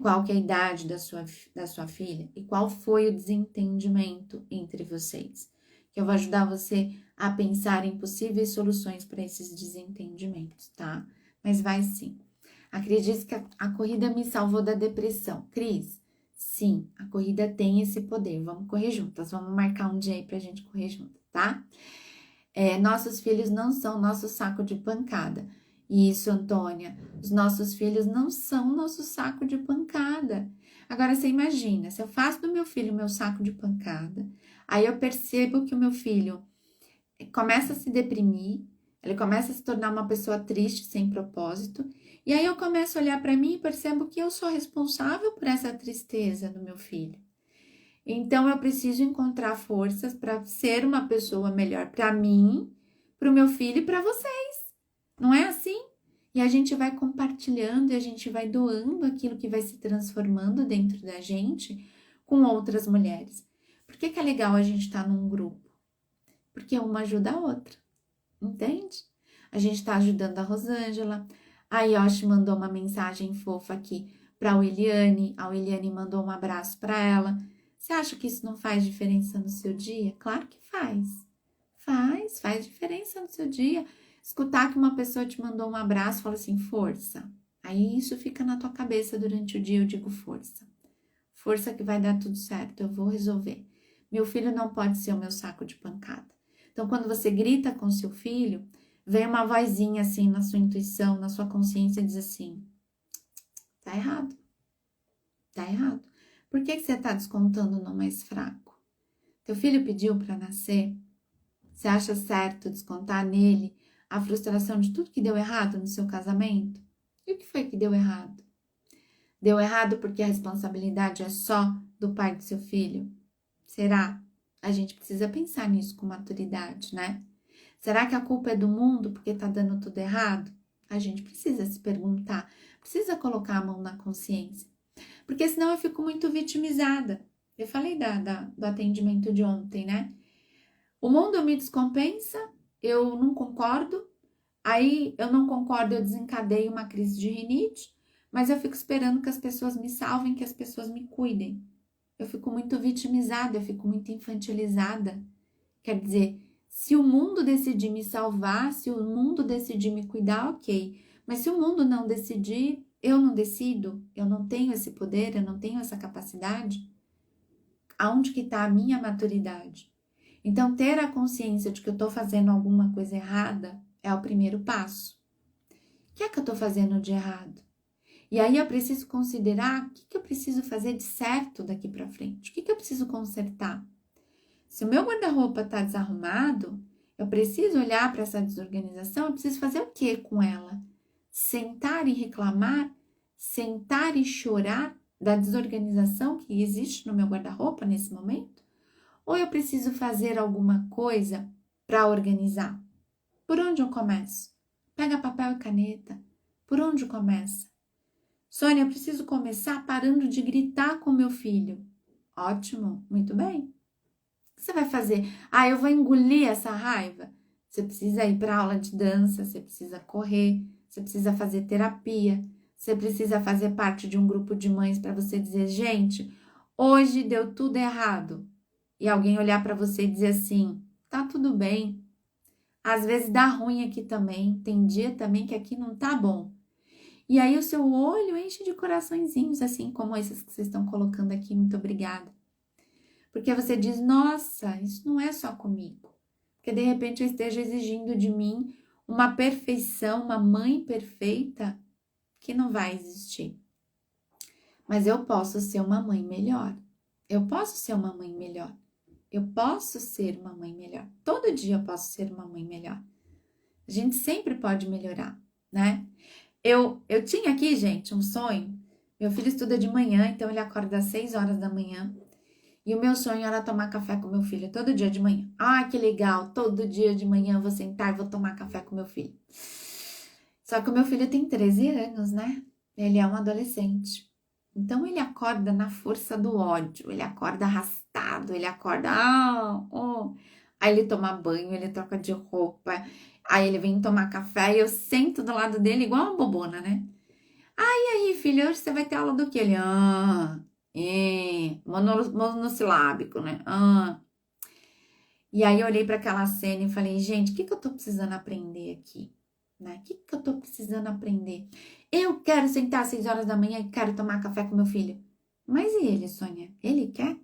qual que é a idade da sua filha e qual foi o desentendimento entre vocês. Que eu vou ajudar você a pensar em possíveis soluções para esses desentendimentos, tá? Mas vai sim. A Cris disse que a corrida me salvou da depressão. Cris, sim, a corrida tem esse poder. Vamos correr juntas, vamos marcar um dia aí pra gente correr junto, tá? Nossos filhos não são nosso saco de pancada. Isso, Antônia, os nossos filhos não são nosso saco de pancada. Agora, você imagina, se eu faço do meu filho meu saco de pancada, aí eu percebo que o meu filho começa a se deprimir, ele começa a se tornar uma pessoa triste, sem propósito, e aí eu começo a olhar para mim e percebo que eu sou responsável por essa tristeza do meu filho. Então, eu preciso encontrar forças para ser uma pessoa melhor para mim, para o meu filho e para vocês. Não é assim? E a gente vai compartilhando e a gente vai doando aquilo que vai se transformando dentro da gente com outras mulheres. Por que é legal a gente estar num grupo? Porque uma ajuda a outra, entende? A gente está ajudando a Rosângela. A Yoshi mandou uma mensagem fofa aqui para a Williane. A Williane mandou um abraço para ela. Você acha que isso não faz diferença no seu dia? Claro que faz. Faz diferença no seu dia. Escutar que uma pessoa te mandou um abraço, fala assim, força. Aí isso fica na tua cabeça durante o dia, eu digo força. Força que vai dar tudo certo, eu vou resolver. Meu filho não pode ser o meu saco de pancada. Então, quando você grita com seu filho, vem uma vozinha assim na sua intuição, na sua consciência e diz assim, tá errado, tá errado. Por que você tá descontando no mais fraco? Teu filho pediu para nascer, você acha certo descontar nele a frustração de tudo que deu errado no seu casamento? E o que foi que deu errado? Deu errado porque a responsabilidade é só do pai do seu filho? Será? A gente precisa pensar nisso com maturidade, né? Será que a culpa é do mundo porque tá dando tudo errado? A gente precisa se perguntar, precisa colocar a mão na consciência. Porque senão eu fico muito vitimizada. Eu falei do atendimento de ontem, né? O mundo me descompensa, eu não concordo, aí eu não concordo, eu desencadeio uma crise de rinite, mas eu fico esperando que as pessoas me salvem, que as pessoas me cuidem. Eu fico muito vitimizada, eu fico muito infantilizada. Quer dizer, se o mundo decidir me salvar, se o mundo decidir me cuidar, ok. Mas se o mundo não decidir, eu não decido, eu não tenho esse poder, eu não tenho essa capacidade. Aonde que está a minha maturidade? Então, ter a consciência de que eu estou fazendo alguma coisa errada é o primeiro passo. O que é que eu estou fazendo de errado? E aí eu preciso considerar o que eu preciso fazer de certo daqui para frente. O que eu preciso consertar? Se o meu guarda-roupa está desarrumado, eu preciso olhar para essa desorganização, eu preciso fazer o que com ela? Sentar e reclamar? Sentar e chorar da desorganização que existe no meu guarda-roupa nesse momento? Ou eu preciso fazer alguma coisa para organizar? Por onde eu começo? Pega papel e caneta. Por onde começa? Sônia, eu preciso começar parando de gritar com meu filho. Ótimo, muito bem. O que você vai fazer? Ah, eu vou engolir essa raiva? Você precisa ir para aula de dança, você precisa correr, você precisa fazer terapia, você precisa fazer parte de um grupo de mães para você dizer, gente, hoje deu tudo errado. E alguém olhar para você e dizer assim, tá tudo bem. Às vezes dá ruim aqui também, tem dia também que aqui não tá bom. E aí o seu olho enche de coraçõezinhos, assim como esses que vocês estão colocando aqui, muito obrigada. Porque você diz, nossa, isso não é só comigo. Porque de repente eu esteja exigindo de mim uma perfeição, uma mãe perfeita, que não vai existir. Mas eu posso ser uma mãe melhor. Eu posso ser uma mãe melhor. Eu posso ser uma mãe melhor. Todo dia eu posso ser uma mãe melhor. A gente sempre pode melhorar, né? Eu tinha aqui, gente, um sonho. Meu filho estuda de manhã, então ele acorda às 6 horas da manhã. E o meu sonho era tomar café com meu filho todo dia de manhã. Ah, que legal! Todo dia de manhã eu vou sentar e vou tomar café com meu filho. Só que o meu filho tem 13 anos, né? Ele é um adolescente. Então ele acorda na força do ódio, ele acorda arrastado, ele acorda. Aí ele toma banho, ele troca de roupa, aí ele vem tomar café e eu sento do lado dele igual uma bobona, né? E aí, filho, hoje você vai ter aula do quê? Ele, monossilábico, né? E aí eu olhei para aquela cena e falei, gente, o que eu tô precisando aprender aqui? Né? O que eu tô precisando aprender? Eu quero sentar às 6 horas da manhã e quero tomar café com meu filho. Mas e ele, Sônia? Ele quer?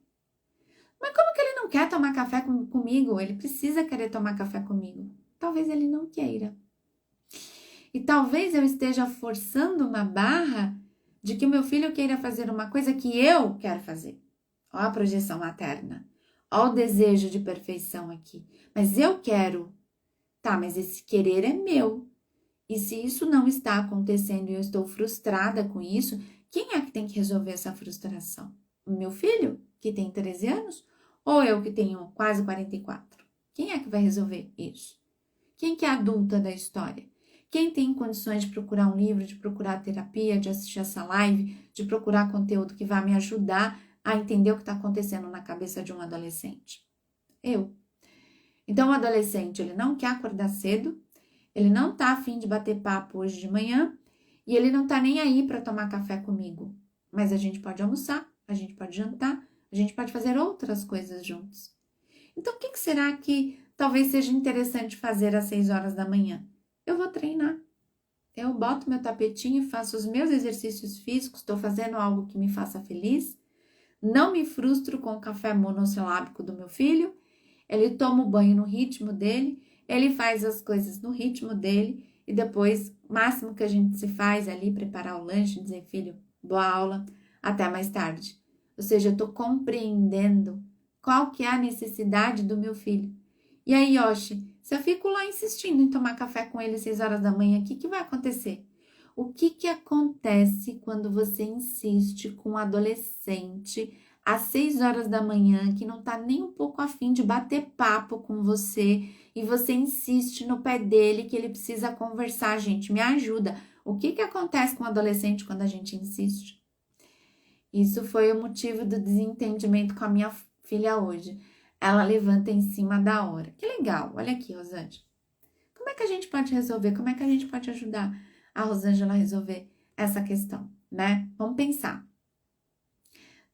Mas como que ele não quer tomar café comigo? Ele precisa querer tomar café comigo. Talvez ele não queira. E talvez eu esteja forçando uma barra de que o meu filho queira fazer uma coisa que eu quero fazer. Ó a projeção materna. Ó o desejo de perfeição aqui. Mas eu quero. Tá, mas esse querer é meu. E se isso não está acontecendo e eu estou frustrada com isso, quem é que tem que resolver essa frustração? O meu filho, que tem 13 anos? Ou eu, que tenho quase 44? Quem é que vai resolver isso? Quem que é a adulta da história? Quem tem condições de procurar um livro, de procurar terapia, de assistir essa live, de procurar conteúdo que vai me ajudar a entender o que está acontecendo na cabeça de um adolescente? Eu. Então, o adolescente, ele não quer acordar cedo, ele não tá afim de bater papo hoje de manhã e ele não tá nem aí para tomar café comigo. Mas a gente pode almoçar, a gente pode jantar, a gente pode fazer outras coisas juntos. Então, o que será que talvez seja interessante fazer às 6 horas da manhã? Eu vou treinar. Eu boto meu tapetinho, faço os meus exercícios físicos, estou fazendo algo que me faça feliz. Não me frustro com o café monossilábico do meu filho. Ele toma o banho no ritmo dele. ele faz as coisas no ritmo dele e depois, o máximo que a gente se faz é ali, preparar o lanche, dizer, filho, boa aula, até mais tarde. Ou seja, eu tô compreendendo qual que é a necessidade do meu filho. E aí, Yoshi, se eu fico lá insistindo em tomar café com ele às 6 horas da manhã, o que vai acontecer? O que acontece quando você insiste com um adolescente às 6 horas da manhã, que não tá nem um pouco afim de bater papo com você, e você insiste no pé dele que ele precisa conversar? Gente, me ajuda. O que acontece com o adolescente quando a gente insiste? Isso foi o motivo do desentendimento com a minha filha hoje. Ela levanta em cima da hora. Que legal, olha aqui, Rosângela. Como é que a gente pode resolver? Como é que a gente pode ajudar a Rosângela a resolver essa questão, né? Vamos pensar.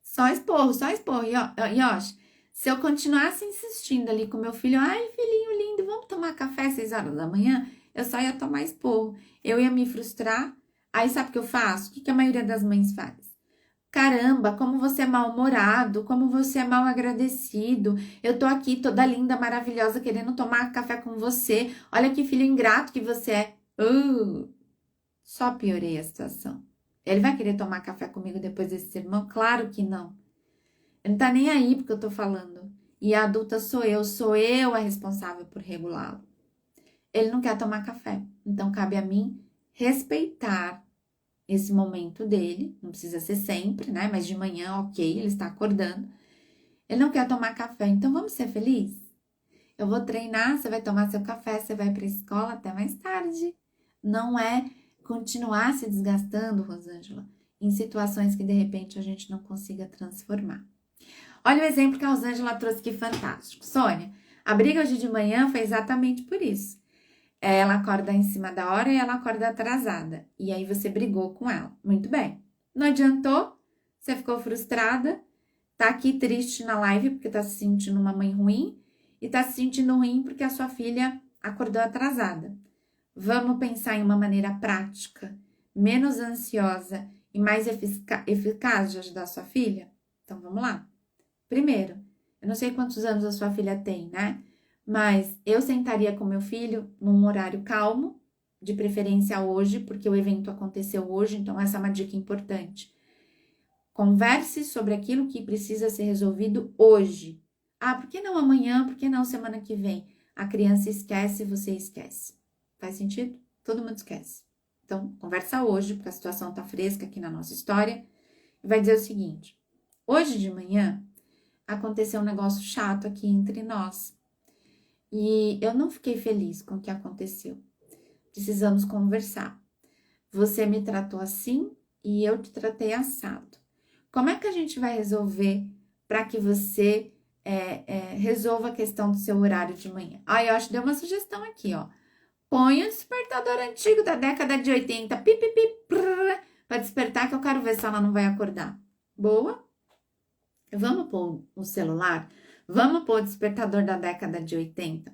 Só esporro, Yoshi. Se eu continuasse insistindo ali com meu filho, ai, filhinho lindo, vamos tomar café às 6 horas da manhã, eu só ia tomar esporro. Eu ia me frustrar. Aí sabe o que eu faço? O que a maioria das mães faz? Caramba, como você é mal-humorado, como você é mal agradecido. Eu tô aqui toda linda, maravilhosa, querendo tomar café com você. Olha que filho ingrato que você é. Só piorei a situação. Ele vai querer tomar café comigo depois desse sermão? Claro que não. Ele não tá nem aí porque eu tô falando. E a adulta sou eu a responsável por regulá-lo. Ele não quer tomar café, então cabe a mim respeitar esse momento dele, não precisa ser sempre, né? Mas de manhã, ok, ele está acordando. Ele não quer tomar café, então vamos ser felizes? Eu vou treinar, você vai tomar seu café, você vai para a escola até mais tarde. Não é continuar se desgastando, Rosângela, em situações que de repente a gente não consiga transformar. Olha o exemplo que a Rosângela trouxe, que fantástico. Sônia, a briga hoje de manhã foi exatamente por isso. Ela acorda em cima da hora e ela acorda atrasada. E aí você brigou com ela. Muito bem. Não adiantou, você ficou frustrada, tá aqui triste na live porque tá se sentindo uma mãe ruim e tá se sentindo ruim porque a sua filha acordou atrasada. Vamos pensar em uma maneira prática, menos ansiosa e mais eficaz de ajudar a sua filha? Então vamos lá. Primeiro, eu não sei quantos anos a sua filha tem, né? Mas eu sentaria com meu filho num horário calmo, de preferência hoje, porque o evento aconteceu hoje, então essa é uma dica importante. Converse sobre aquilo que precisa ser resolvido hoje. Ah, por que não amanhã? Por que não semana que vem? A criança esquece, você esquece. Faz sentido? Todo mundo esquece. Então, conversa hoje, porque a situação tá fresca aqui na nossa história. E vai dizer o seguinte: hoje de manhã aconteceu um negócio chato aqui entre nós. E eu não fiquei feliz com o que aconteceu. Precisamos conversar. Você me tratou assim e eu te tratei assado. Como é que a gente vai resolver para que você resolva a questão do seu horário de manhã? Aí eu acho que deu uma sugestão aqui, ó. Põe um despertador antigo da década de 80, para despertar, que eu quero ver se ela não vai acordar. Boa? Vamos pôr o celular? Vamos pôr o despertador da década de 80?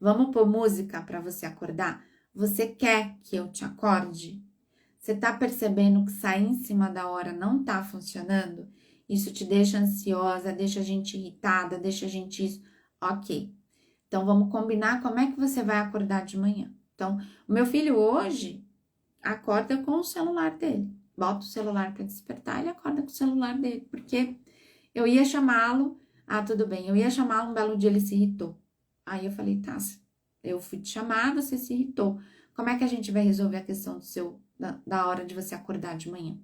Vamos pôr música para você acordar? Você quer que eu te acorde? Você tá percebendo que sair em cima da hora não tá funcionando? Isso te deixa ansiosa, deixa a gente irritada, deixa a gente isso. Ok. Então, vamos combinar como é que você vai acordar de manhã. Então, o meu filho hoje acorda com o celular dele. Bota o celular para despertar, ele acorda com o celular dele, porque eu ia chamá-lo, tudo bem, eu ia chamá-lo, um belo dia ele se irritou. Aí eu falei, tá, eu fui te chamar, você se irritou. Como é que a gente vai resolver a questão da hora de você acordar de manhã?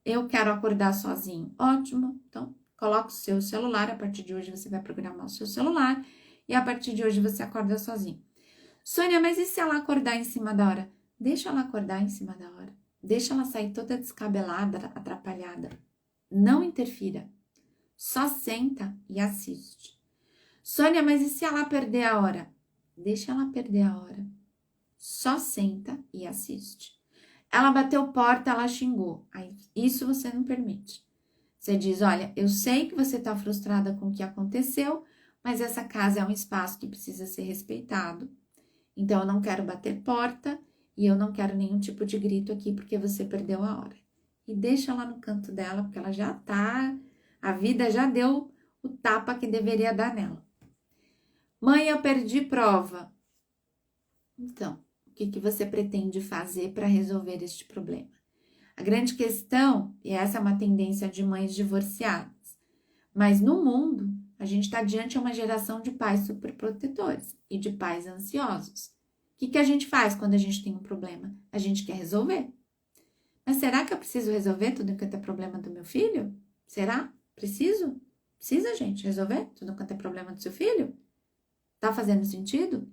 Eu quero acordar sozinho. Ótimo, então coloca o seu celular, a partir de hoje você vai programar o seu celular e a partir de hoje você acorda sozinho. Sônia, mas e se ela acordar em cima da hora? Deixa ela acordar em cima da hora. Deixa ela sair toda descabelada, atrapalhada. Não interfira. Só senta e assiste. Sônia, mas e se ela perder a hora? Deixa ela perder a hora. Só senta e assiste. Ela bateu porta, ela xingou. Aí, isso você não permite. Você diz, olha, eu sei que você está frustrada com o que aconteceu, mas essa casa é um espaço que precisa ser respeitado. Então, eu não quero bater porta e eu não quero nenhum tipo de grito aqui porque você perdeu a hora. E deixa ela no canto dela, porque ela já tá, a vida já deu o tapa que deveria dar nela. Mãe, eu perdi prova. Então, o que você pretende fazer para resolver este problema? A grande questão, e essa é uma tendência de mães divorciadas, mas no mundo, a gente está diante de uma geração de pais superprotetores e de pais ansiosos. O que a gente faz quando a gente tem um problema? A gente quer resolver. Mas será que eu preciso resolver tudo quanto é problema do meu filho? Será? Preciso? Precisa, gente, resolver tudo quanto é problema do seu filho? Tá fazendo sentido?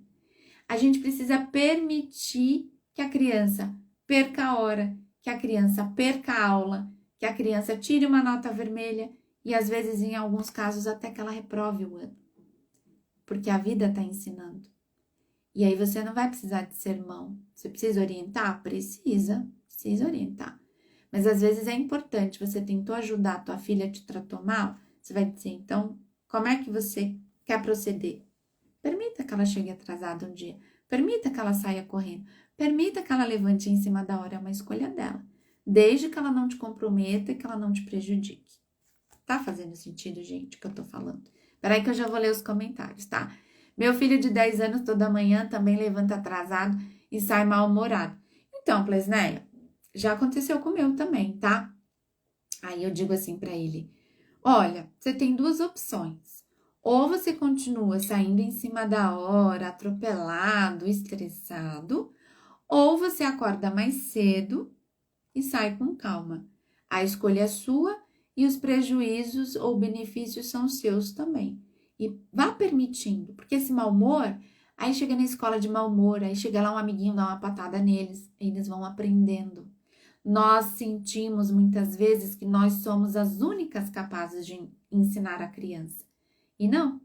A gente precisa permitir que a criança perca a hora, que a criança perca a aula, que a criança tire uma nota vermelha e, às vezes, em alguns casos, até que ela reprove o ano. Porque a vida está ensinando. E aí você não vai precisar de sermão. Você precisa orientar? Precisa orientar. Mas, às vezes, é importante. Você tentou ajudar a tua filha, te tratou mal? Você vai dizer, então, como é que você quer proceder? Permita que ela chegue atrasada um dia. Permita que ela saia correndo. Permita que ela levante em cima da hora. É uma escolha dela. Desde que ela não te comprometa e que ela não te prejudique. Tá fazendo sentido, gente, o que eu tô falando? Peraí que eu já vou ler os comentários, tá? Meu filho de 10 anos toda manhã também levanta atrasado e sai mal-humorado. Então, Plesneia, já aconteceu com o meu também, tá? Aí eu digo assim pra ele, olha, você tem duas opções. Ou você continua saindo em cima da hora, atropelado, estressado, ou você acorda mais cedo e sai com calma. A escolha é sua e os prejuízos ou benefícios são seus também. E vá permitindo, porque esse mau humor, aí chega na escola de mau humor, aí chega lá um amiguinho, dá uma patada neles, eles vão aprendendo. Nós sentimos muitas vezes que nós somos as únicas capazes de ensinar a criança. E não.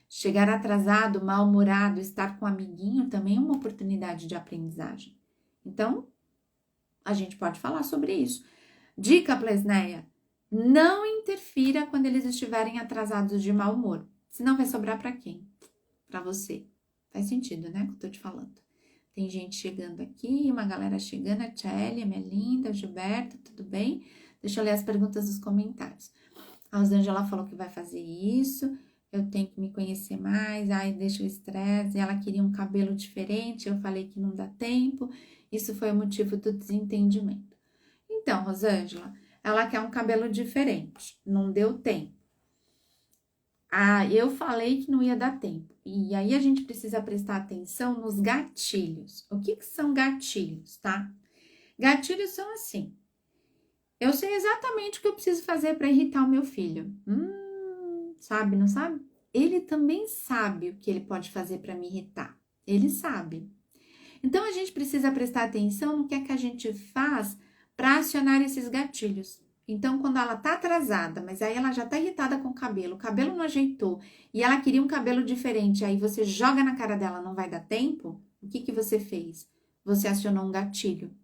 Chegar atrasado, mal-humorado, estar com um amiguinho também é uma oportunidade de aprendizagem. Então, a gente pode falar sobre isso. Dica, Plesneia, não interfira quando eles estiverem atrasados de mau humor. Senão vai sobrar para quem? Para você. Faz sentido, né? Que eu tô te falando. Tem gente chegando aqui, uma galera chegando, a Tchelle, a minha linda, Gilberto, tudo bem? Deixa eu ler as perguntas dos comentários. A Rosângela falou que vai fazer isso, eu tenho que me conhecer mais, ai, deixa o estresse, ela queria um cabelo diferente, eu falei que não dá tempo, isso foi o motivo do desentendimento. Então, Rosângela, ela quer um cabelo diferente, não deu tempo. Ah, eu falei que não ia dar tempo. E aí a gente precisa prestar atenção nos gatilhos. O que são gatilhos, tá? Gatilhos são assim. Eu sei exatamente o que eu preciso fazer para irritar o meu filho. Sabe, não sabe? Ele também sabe o que ele pode fazer para me irritar. Ele sabe. Então a gente precisa prestar atenção no que é que a gente faz para acionar esses gatilhos. Então, quando ela tá atrasada, mas aí ela já tá irritada com o cabelo não ajeitou, e ela queria um cabelo diferente, aí você joga na cara dela, não vai dar tempo, o que você fez? Você acionou um gatilho.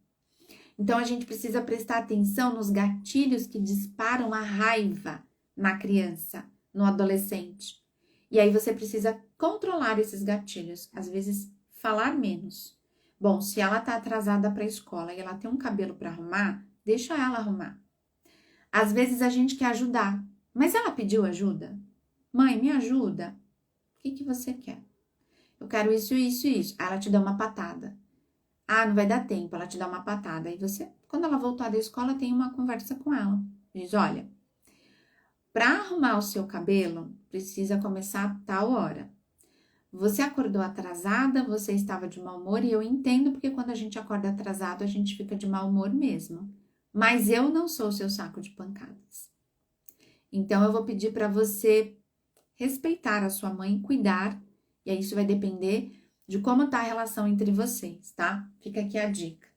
Então, a gente precisa prestar atenção nos gatilhos que disparam a raiva na criança, no adolescente. E aí você precisa controlar esses gatilhos, às vezes falar menos. Bom, se ela tá atrasada para a escola e ela tem um cabelo para arrumar, deixa ela arrumar. Às vezes a gente quer ajudar, mas ela pediu ajuda. Mãe, me ajuda. O que você quer? Eu quero isso, isso e isso. Aí ela te dá uma patada. Ah, não vai dar tempo, ela te dá uma patada. Aí você, quando ela voltar da escola, tem uma conversa com ela. Diz, olha, para arrumar o seu cabelo, precisa começar a tal hora. Você acordou atrasada, você estava de mau humor, e eu entendo porque quando a gente acorda atrasado, a gente fica de mau humor mesmo. Mas eu não sou o seu saco de pancadas. Então, eu vou pedir para você respeitar a sua mãe, cuidar, e aí isso vai depender de como tá a relação entre vocês, tá? Fica aqui a dica.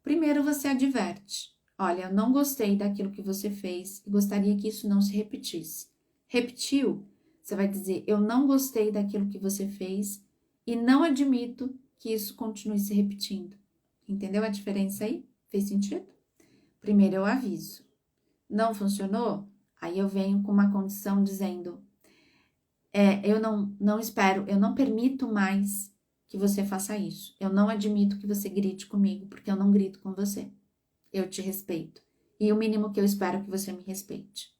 Primeiro, você adverte. Olha, eu não gostei daquilo que você fez e gostaria que isso não se repetisse. Repetiu? Você vai dizer, eu não gostei daquilo que você fez e não admito que isso continue se repetindo. Entendeu a diferença aí? Fez sentido? Primeiro eu aviso. Não funcionou? Aí eu venho com uma condição dizendo, eu não espero, eu não permito mais que você faça isso. Eu não admito que você grite comigo, porque eu não grito com você. Eu te respeito. E o mínimo que eu espero é que você me respeite.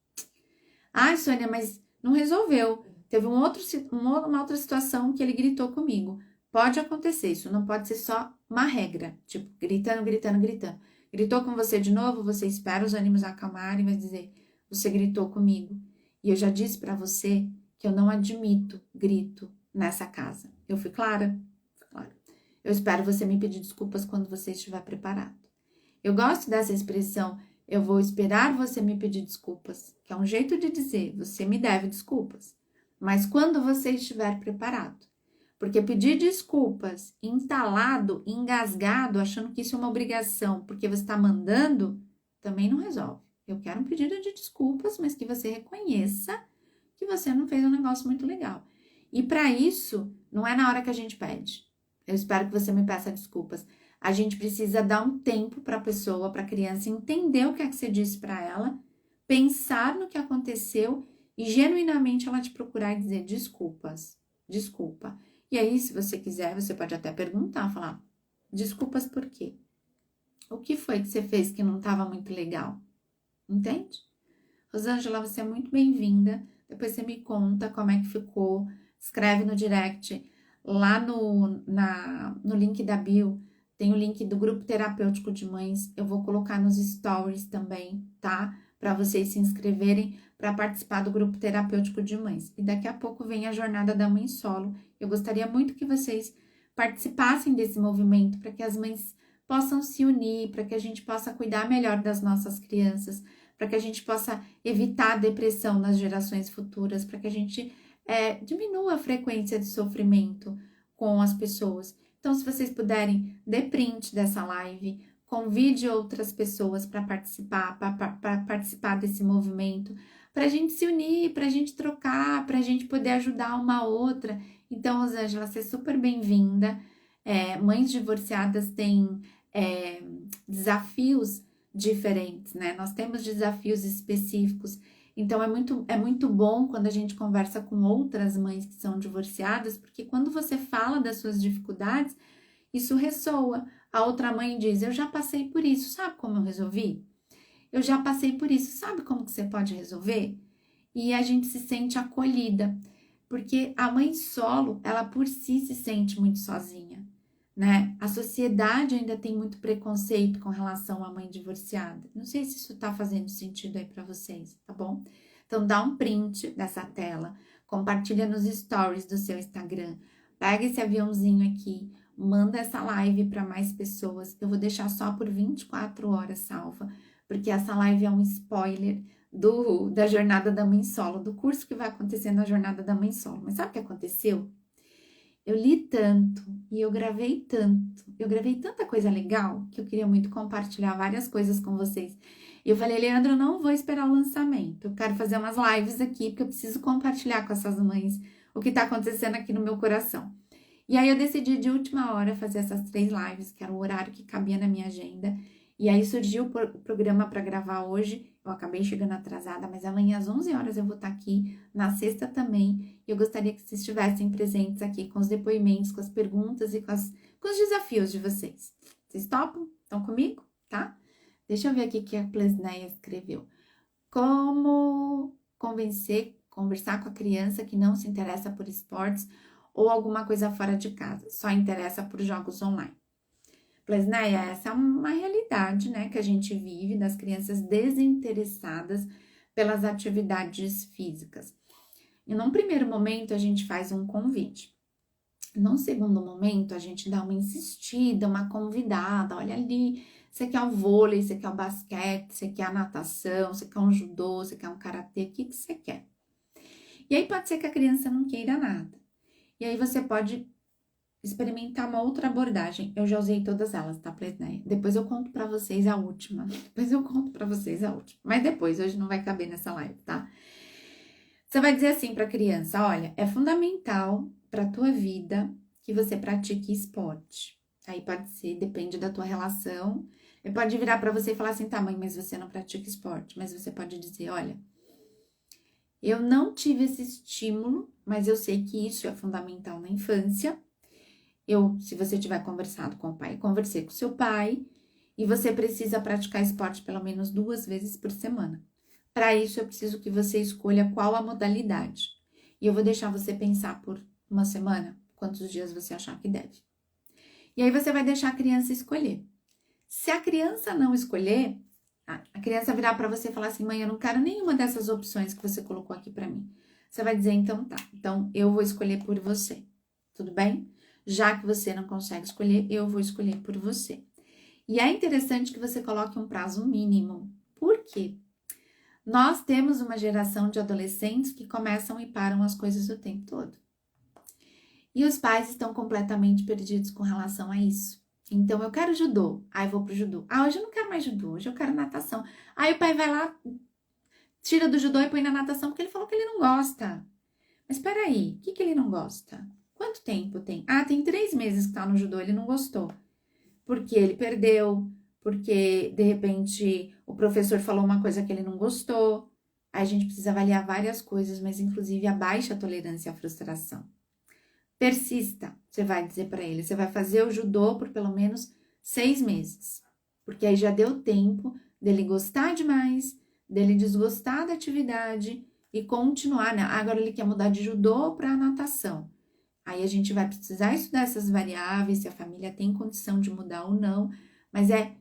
Ai, Sônia, mas não resolveu. Teve uma outra situação que ele gritou comigo. Pode acontecer, isso não pode ser só uma regra, tipo, gritando, gritando, gritando. Gritou com você de novo, você espera os ânimos acalmarem e vai dizer, você gritou comigo. E eu já disse para você que eu não admito grito nessa casa. Eu fui clara? Fui clara. Eu espero você me pedir desculpas quando você estiver preparado. Eu gosto dessa expressão, eu vou esperar você me pedir desculpas, que é um jeito de dizer, você me deve desculpas. Mas quando você estiver preparado. Porque pedir desculpas entalado, engasgado, achando que isso é uma obrigação, porque você está mandando, também não resolve. Eu quero um pedido de desculpas, mas que você reconheça que você não fez um negócio muito legal. E para isso, não é na hora que a gente pede. Eu espero que você me peça desculpas. A gente precisa dar um tempo para a pessoa, para a criança, entender o que é que você disse para ela, pensar no que aconteceu e genuinamente ela te procurar e dizer desculpas, desculpa. E aí, se você quiser, você pode até perguntar, falar, desculpas por quê? O que foi que você fez que não estava muito legal? Entende? Rosângela, você é muito bem-vinda. Depois você me conta como é que ficou. Escreve no direct. Lá no link da bio, tem o link do grupo terapêutico de mães. Eu vou colocar nos stories também, tá? Para vocês se inscreverem para participar do grupo terapêutico de mães. E daqui a pouco vem a jornada da mãe solo. Eu gostaria muito que vocês participassem desse movimento para que as mães possam se unir, para que a gente possa cuidar melhor das nossas crianças, para que a gente possa evitar a depressão nas gerações futuras, para que a gente diminua a frequência de sofrimento com as pessoas. Então, se vocês puderem, dê print dessa live, convide outras pessoas para participar desse movimento, para a gente se unir, para a gente trocar, para a gente poder ajudar uma outra. Então, Rosângela, você é super bem-vinda. Mães divorciadas têm desafios diferentes, né? Nós temos desafios específicos. Então, é muito bom quando a gente conversa com outras mães que são divorciadas, porque quando você fala das suas dificuldades, isso ressoa. A outra mãe diz, eu já passei por isso, sabe como eu resolvi? Eu já passei por isso, sabe como que você pode resolver? E a gente se sente acolhida, porque a mãe solo, ela por si se sente muito sozinha, né? A sociedade ainda tem muito preconceito com relação à mãe divorciada. Não sei se isso tá fazendo sentido aí para vocês, tá bom? Então dá um print dessa tela, compartilha nos stories do seu Instagram, pega esse aviãozinho aqui, manda essa live para mais pessoas. Eu vou deixar só por 24 horas salva, porque essa live é um spoiler da Jornada da Mãe Solo, do curso que vai acontecer na Jornada da Mãe Solo. Mas sabe o que aconteceu? Eu li tanto e eu gravei tanta coisa legal que eu queria muito compartilhar várias coisas com vocês. E eu falei, Leandro, eu não vou esperar o lançamento, eu quero fazer umas lives aqui, porque eu preciso compartilhar com essas mães o que tá acontecendo aqui no meu coração. E aí eu decidi de última hora fazer essas 3 lives, que era o horário que cabia na minha agenda. E aí surgiu o programa para gravar hoje. Eu acabei chegando atrasada, mas amanhã às 11 horas eu vou estar aqui, na sexta também. E eu gostaria que vocês estivessem presentes aqui com os depoimentos, com as perguntas e com os desafios de vocês. Vocês topam? Estão comigo? Tá? Deixa eu ver aqui o que a Plesneia escreveu. Como conversar com a criança que não se interessa por esportes ou alguma coisa fora de casa, só interessa por jogos online. Plesneia, essa é uma realidade, né, que a gente vive, das crianças desinteressadas pelas atividades físicas. E num primeiro momento, a gente faz um convite. Num segundo momento, a gente dá uma insistida, uma convidada, olha ali, você quer o vôlei, você quer o basquete, você quer a natação, você quer um judô, você quer um karatê, o que você quer? E aí pode ser que a criança não queira nada. E aí você pode experimentar uma outra abordagem. Eu já usei todas elas, tá, Plesneia? Depois eu conto pra vocês a última. Mas depois, hoje não vai caber nessa live, tá? Você vai dizer assim pra criança, olha, é fundamental pra tua vida que você pratique esporte. Aí pode ser, depende da tua relação. Ele pode virar pra você e falar assim, tá, mãe, mas você não pratica esporte. Mas você pode dizer, olha, eu não tive esse estímulo, mas eu sei que isso é fundamental na infância. Se você tiver conversado com o pai, conversei com seu pai e você precisa praticar esporte pelo menos 2 vezes por semana. Para isso, eu preciso que você escolha qual a modalidade. E eu vou deixar você pensar por uma semana, quantos dias você achar que deve. E aí você vai deixar a criança escolher. Se a criança não escolher, a criança virar para você e falar assim, mãe, eu não quero nenhuma dessas opções que você colocou aqui para mim. Você vai dizer, então tá, então eu vou escolher por você, tudo bem? Já que você não consegue escolher, eu vou escolher por você. E é interessante que você coloque um prazo mínimo. Por quê? Nós temos uma geração de adolescentes que começam e param as coisas o tempo todo. E os pais estão completamente perdidos com relação a isso. Então, eu quero judô. Aí eu vou pro judô. Ah, hoje eu não quero mais judô, hoje eu quero natação. Aí o pai vai lá, tira do judô e põe na natação, porque ele falou que ele não gosta. Mas peraí, o que ele não gosta? Quanto tempo tem? Ah, tem 3 meses que tá no judô, ele não gostou. Porque ele perdeu, porque, de repente, o professor falou uma coisa que ele não gostou. Aí a gente precisa avaliar várias coisas, mas inclusive a baixa tolerância à frustração. Persista, você vai dizer para ele, você vai fazer o judô por pelo menos 6 meses, porque aí já deu tempo dele gostar demais, dele desgostar da atividade e continuar, né? Agora ele quer mudar de judô para natação. Aí a gente vai precisar estudar essas variáveis, se a família tem condição de mudar ou não, mas é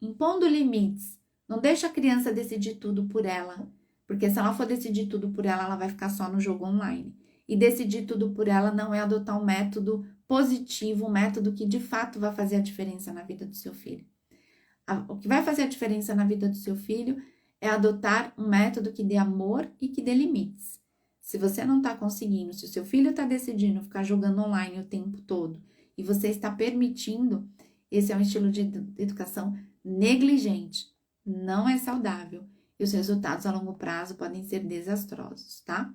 impondo limites. Não deixa a criança decidir tudo por ela, porque se ela for decidir tudo por ela, ela vai ficar só no jogo online. E decidir tudo por ela não é adotar um método positivo, um método que de fato vai fazer a diferença na vida do seu filho. O que vai fazer a diferença na vida do seu filho é adotar um método que dê amor e que dê limites. Se você não está conseguindo, se o seu filho está decidindo ficar jogando online o tempo todo e você está permitindo, esse é um estilo de educação negligente, não é saudável e os resultados a longo prazo podem ser desastrosos, tá?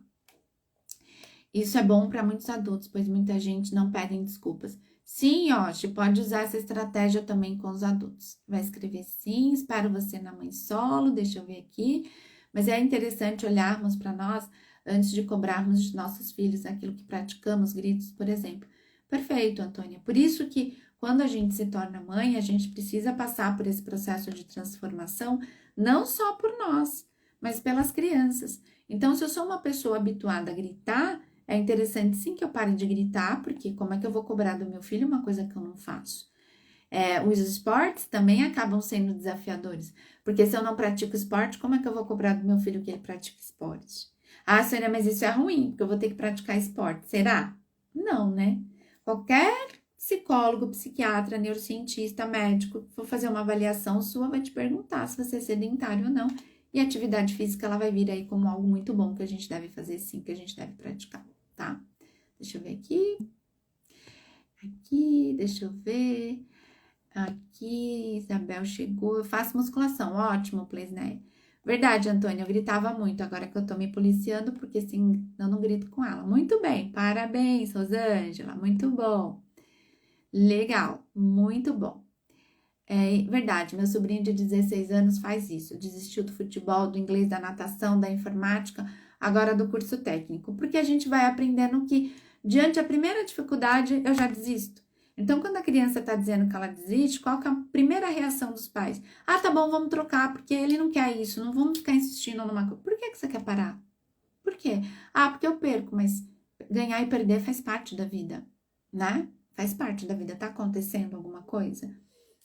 Isso é bom para muitos adultos, pois muita gente não pede desculpas. Sim, Yoshi, pode usar essa estratégia também com os adultos. Vai escrever sim, espero você na mãe solo, deixa eu ver aqui. Mas é interessante olharmos para nós antes de cobrarmos de nossos filhos aquilo que praticamos, gritos, por exemplo. Perfeito, Antônia. Por isso que quando a gente se torna mãe, a gente precisa passar por esse processo de transformação, não só por nós, mas pelas crianças. Então, se eu sou uma pessoa habituada a gritar, é interessante sim que eu pare de gritar, porque como é que eu vou cobrar do meu filho uma coisa que eu não faço? Os esportes também acabam sendo desafiadores, porque se eu não pratico esporte, como é que eu vou cobrar do meu filho que ele pratique esporte? Ah, Sônia, mas isso é ruim, porque eu vou ter que praticar esporte. Será? Não, né? Qualquer psicólogo, psiquiatra, neurocientista, médico, que for fazer uma avaliação sua, vai te perguntar se você é sedentário ou não. E a atividade física, ela vai vir aí como algo muito bom que a gente deve fazer sim, que a gente deve praticar, tá? Deixa eu ver aqui. Aqui, deixa eu ver. Aqui, Isabel chegou. Eu faço musculação, ótimo, Pleisneia. Verdade, Antônia, eu gritava muito, agora que eu tô me policiando, porque assim, eu não grito com ela. Muito bem, parabéns, Rosângela, muito bom. Legal, muito bom. É verdade, meu sobrinho de 16 anos faz isso, desistiu do futebol, do inglês, da natação, da informática, agora do curso técnico, porque a gente vai aprendendo que, diante da primeira dificuldade, eu já desisto. Então, quando a criança está dizendo que ela desiste, qual que é a primeira reação dos pais? Ah, tá bom, vamos trocar, porque ele não quer isso, não vamos ficar insistindo numa coisa. Por que você quer parar? Por quê? Ah, porque eu perco, mas ganhar e perder faz parte da vida, né? Faz parte da vida, tá acontecendo alguma coisa?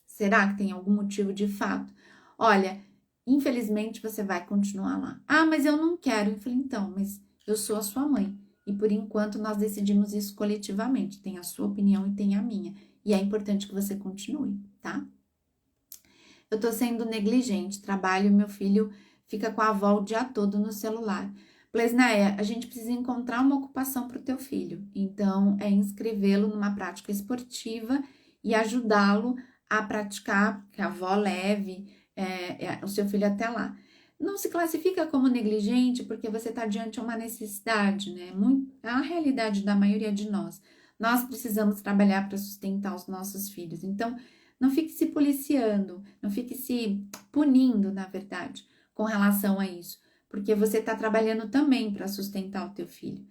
Será que tem algum motivo de fato? Olha, infelizmente você vai continuar lá. Ah, mas eu não quero. Eu falei, então, mas eu sou a sua mãe. E por enquanto nós decidimos isso coletivamente. Tem a sua opinião e tem a minha. E é importante que você continue, tá? Eu tô sendo negligente, trabalho, meu filho fica com a avó o dia todo no celular. Plesnaia, a gente precisa encontrar uma ocupação para o teu filho. Então, é inscrevê-lo numa prática esportiva e ajudá-lo a praticar, que a avó leve o seu filho até lá. Não se classifica como negligente porque você está diante de uma necessidade, né? É a realidade da maioria de nós. Nós precisamos trabalhar para sustentar os nossos filhos. Então, não fique se policiando, não fique se punindo, na verdade, com relação a isso, porque você está trabalhando também para sustentar o teu filho.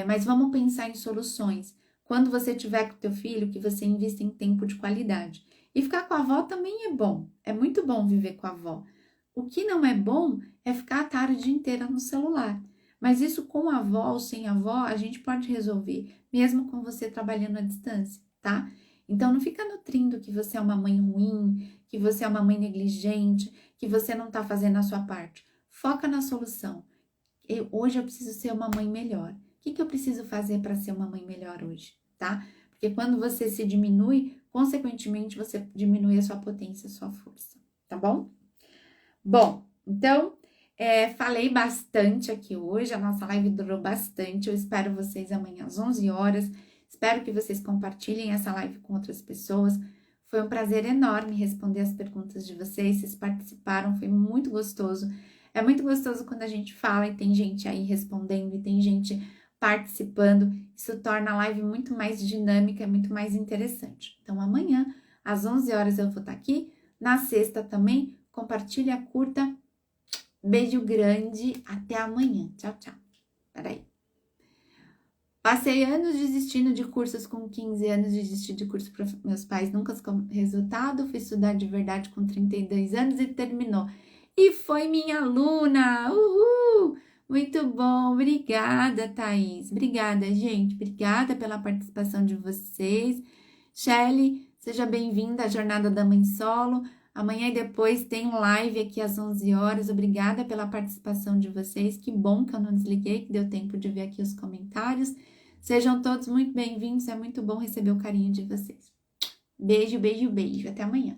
Mas vamos pensar em soluções. Quando você tiver com o teu filho, que você invista em tempo de qualidade. E ficar com a avó também é bom, é muito bom viver com a avó. O que não é bom é ficar a tarde inteira no celular. Mas isso com a avó ou sem a avó, a gente pode resolver, mesmo com você trabalhando à distância, tá? Então, não fica nutrindo que você é uma mãe ruim, que você é uma mãe negligente, que você não tá fazendo a sua parte. Foca na solução. Hoje eu preciso ser uma mãe melhor. O que eu preciso fazer para ser uma mãe melhor hoje, tá? Porque quando você se diminui, consequentemente, você diminui a sua potência, a sua força, tá bom? Bom, então, falei bastante aqui hoje, a nossa live durou bastante, eu espero vocês amanhã às 11 horas, espero que vocês compartilhem essa live com outras pessoas, foi um prazer enorme responder as perguntas de vocês participaram, foi muito gostoso, é muito gostoso quando a gente fala e tem gente aí respondendo e tem gente participando, isso torna a live muito mais dinâmica, muito mais interessante. Então, amanhã, às 11 horas eu vou estar aqui, na sexta também, compartilha, curta. Beijo grande, até amanhã. Tchau, tchau. Peraí. Passei anos desistindo de cursos com 15 anos, desisti de curso para meus pais, nunca com resultado. Fui estudar de verdade com 32 anos e terminou. E foi minha aluna! Uhul! Muito bom, obrigada, Thaís. Obrigada, gente. Obrigada pela participação de vocês. Shelly, seja bem-vinda à Jornada da Mãe Solo. Amanhã e depois tem live aqui às 11 horas. Obrigada pela participação de vocês. Que bom que eu não desliguei, que deu tempo de ver aqui os comentários. Sejam todos muito bem-vindos. É muito bom receber o carinho de vocês. Beijo, beijo, beijo. Até amanhã.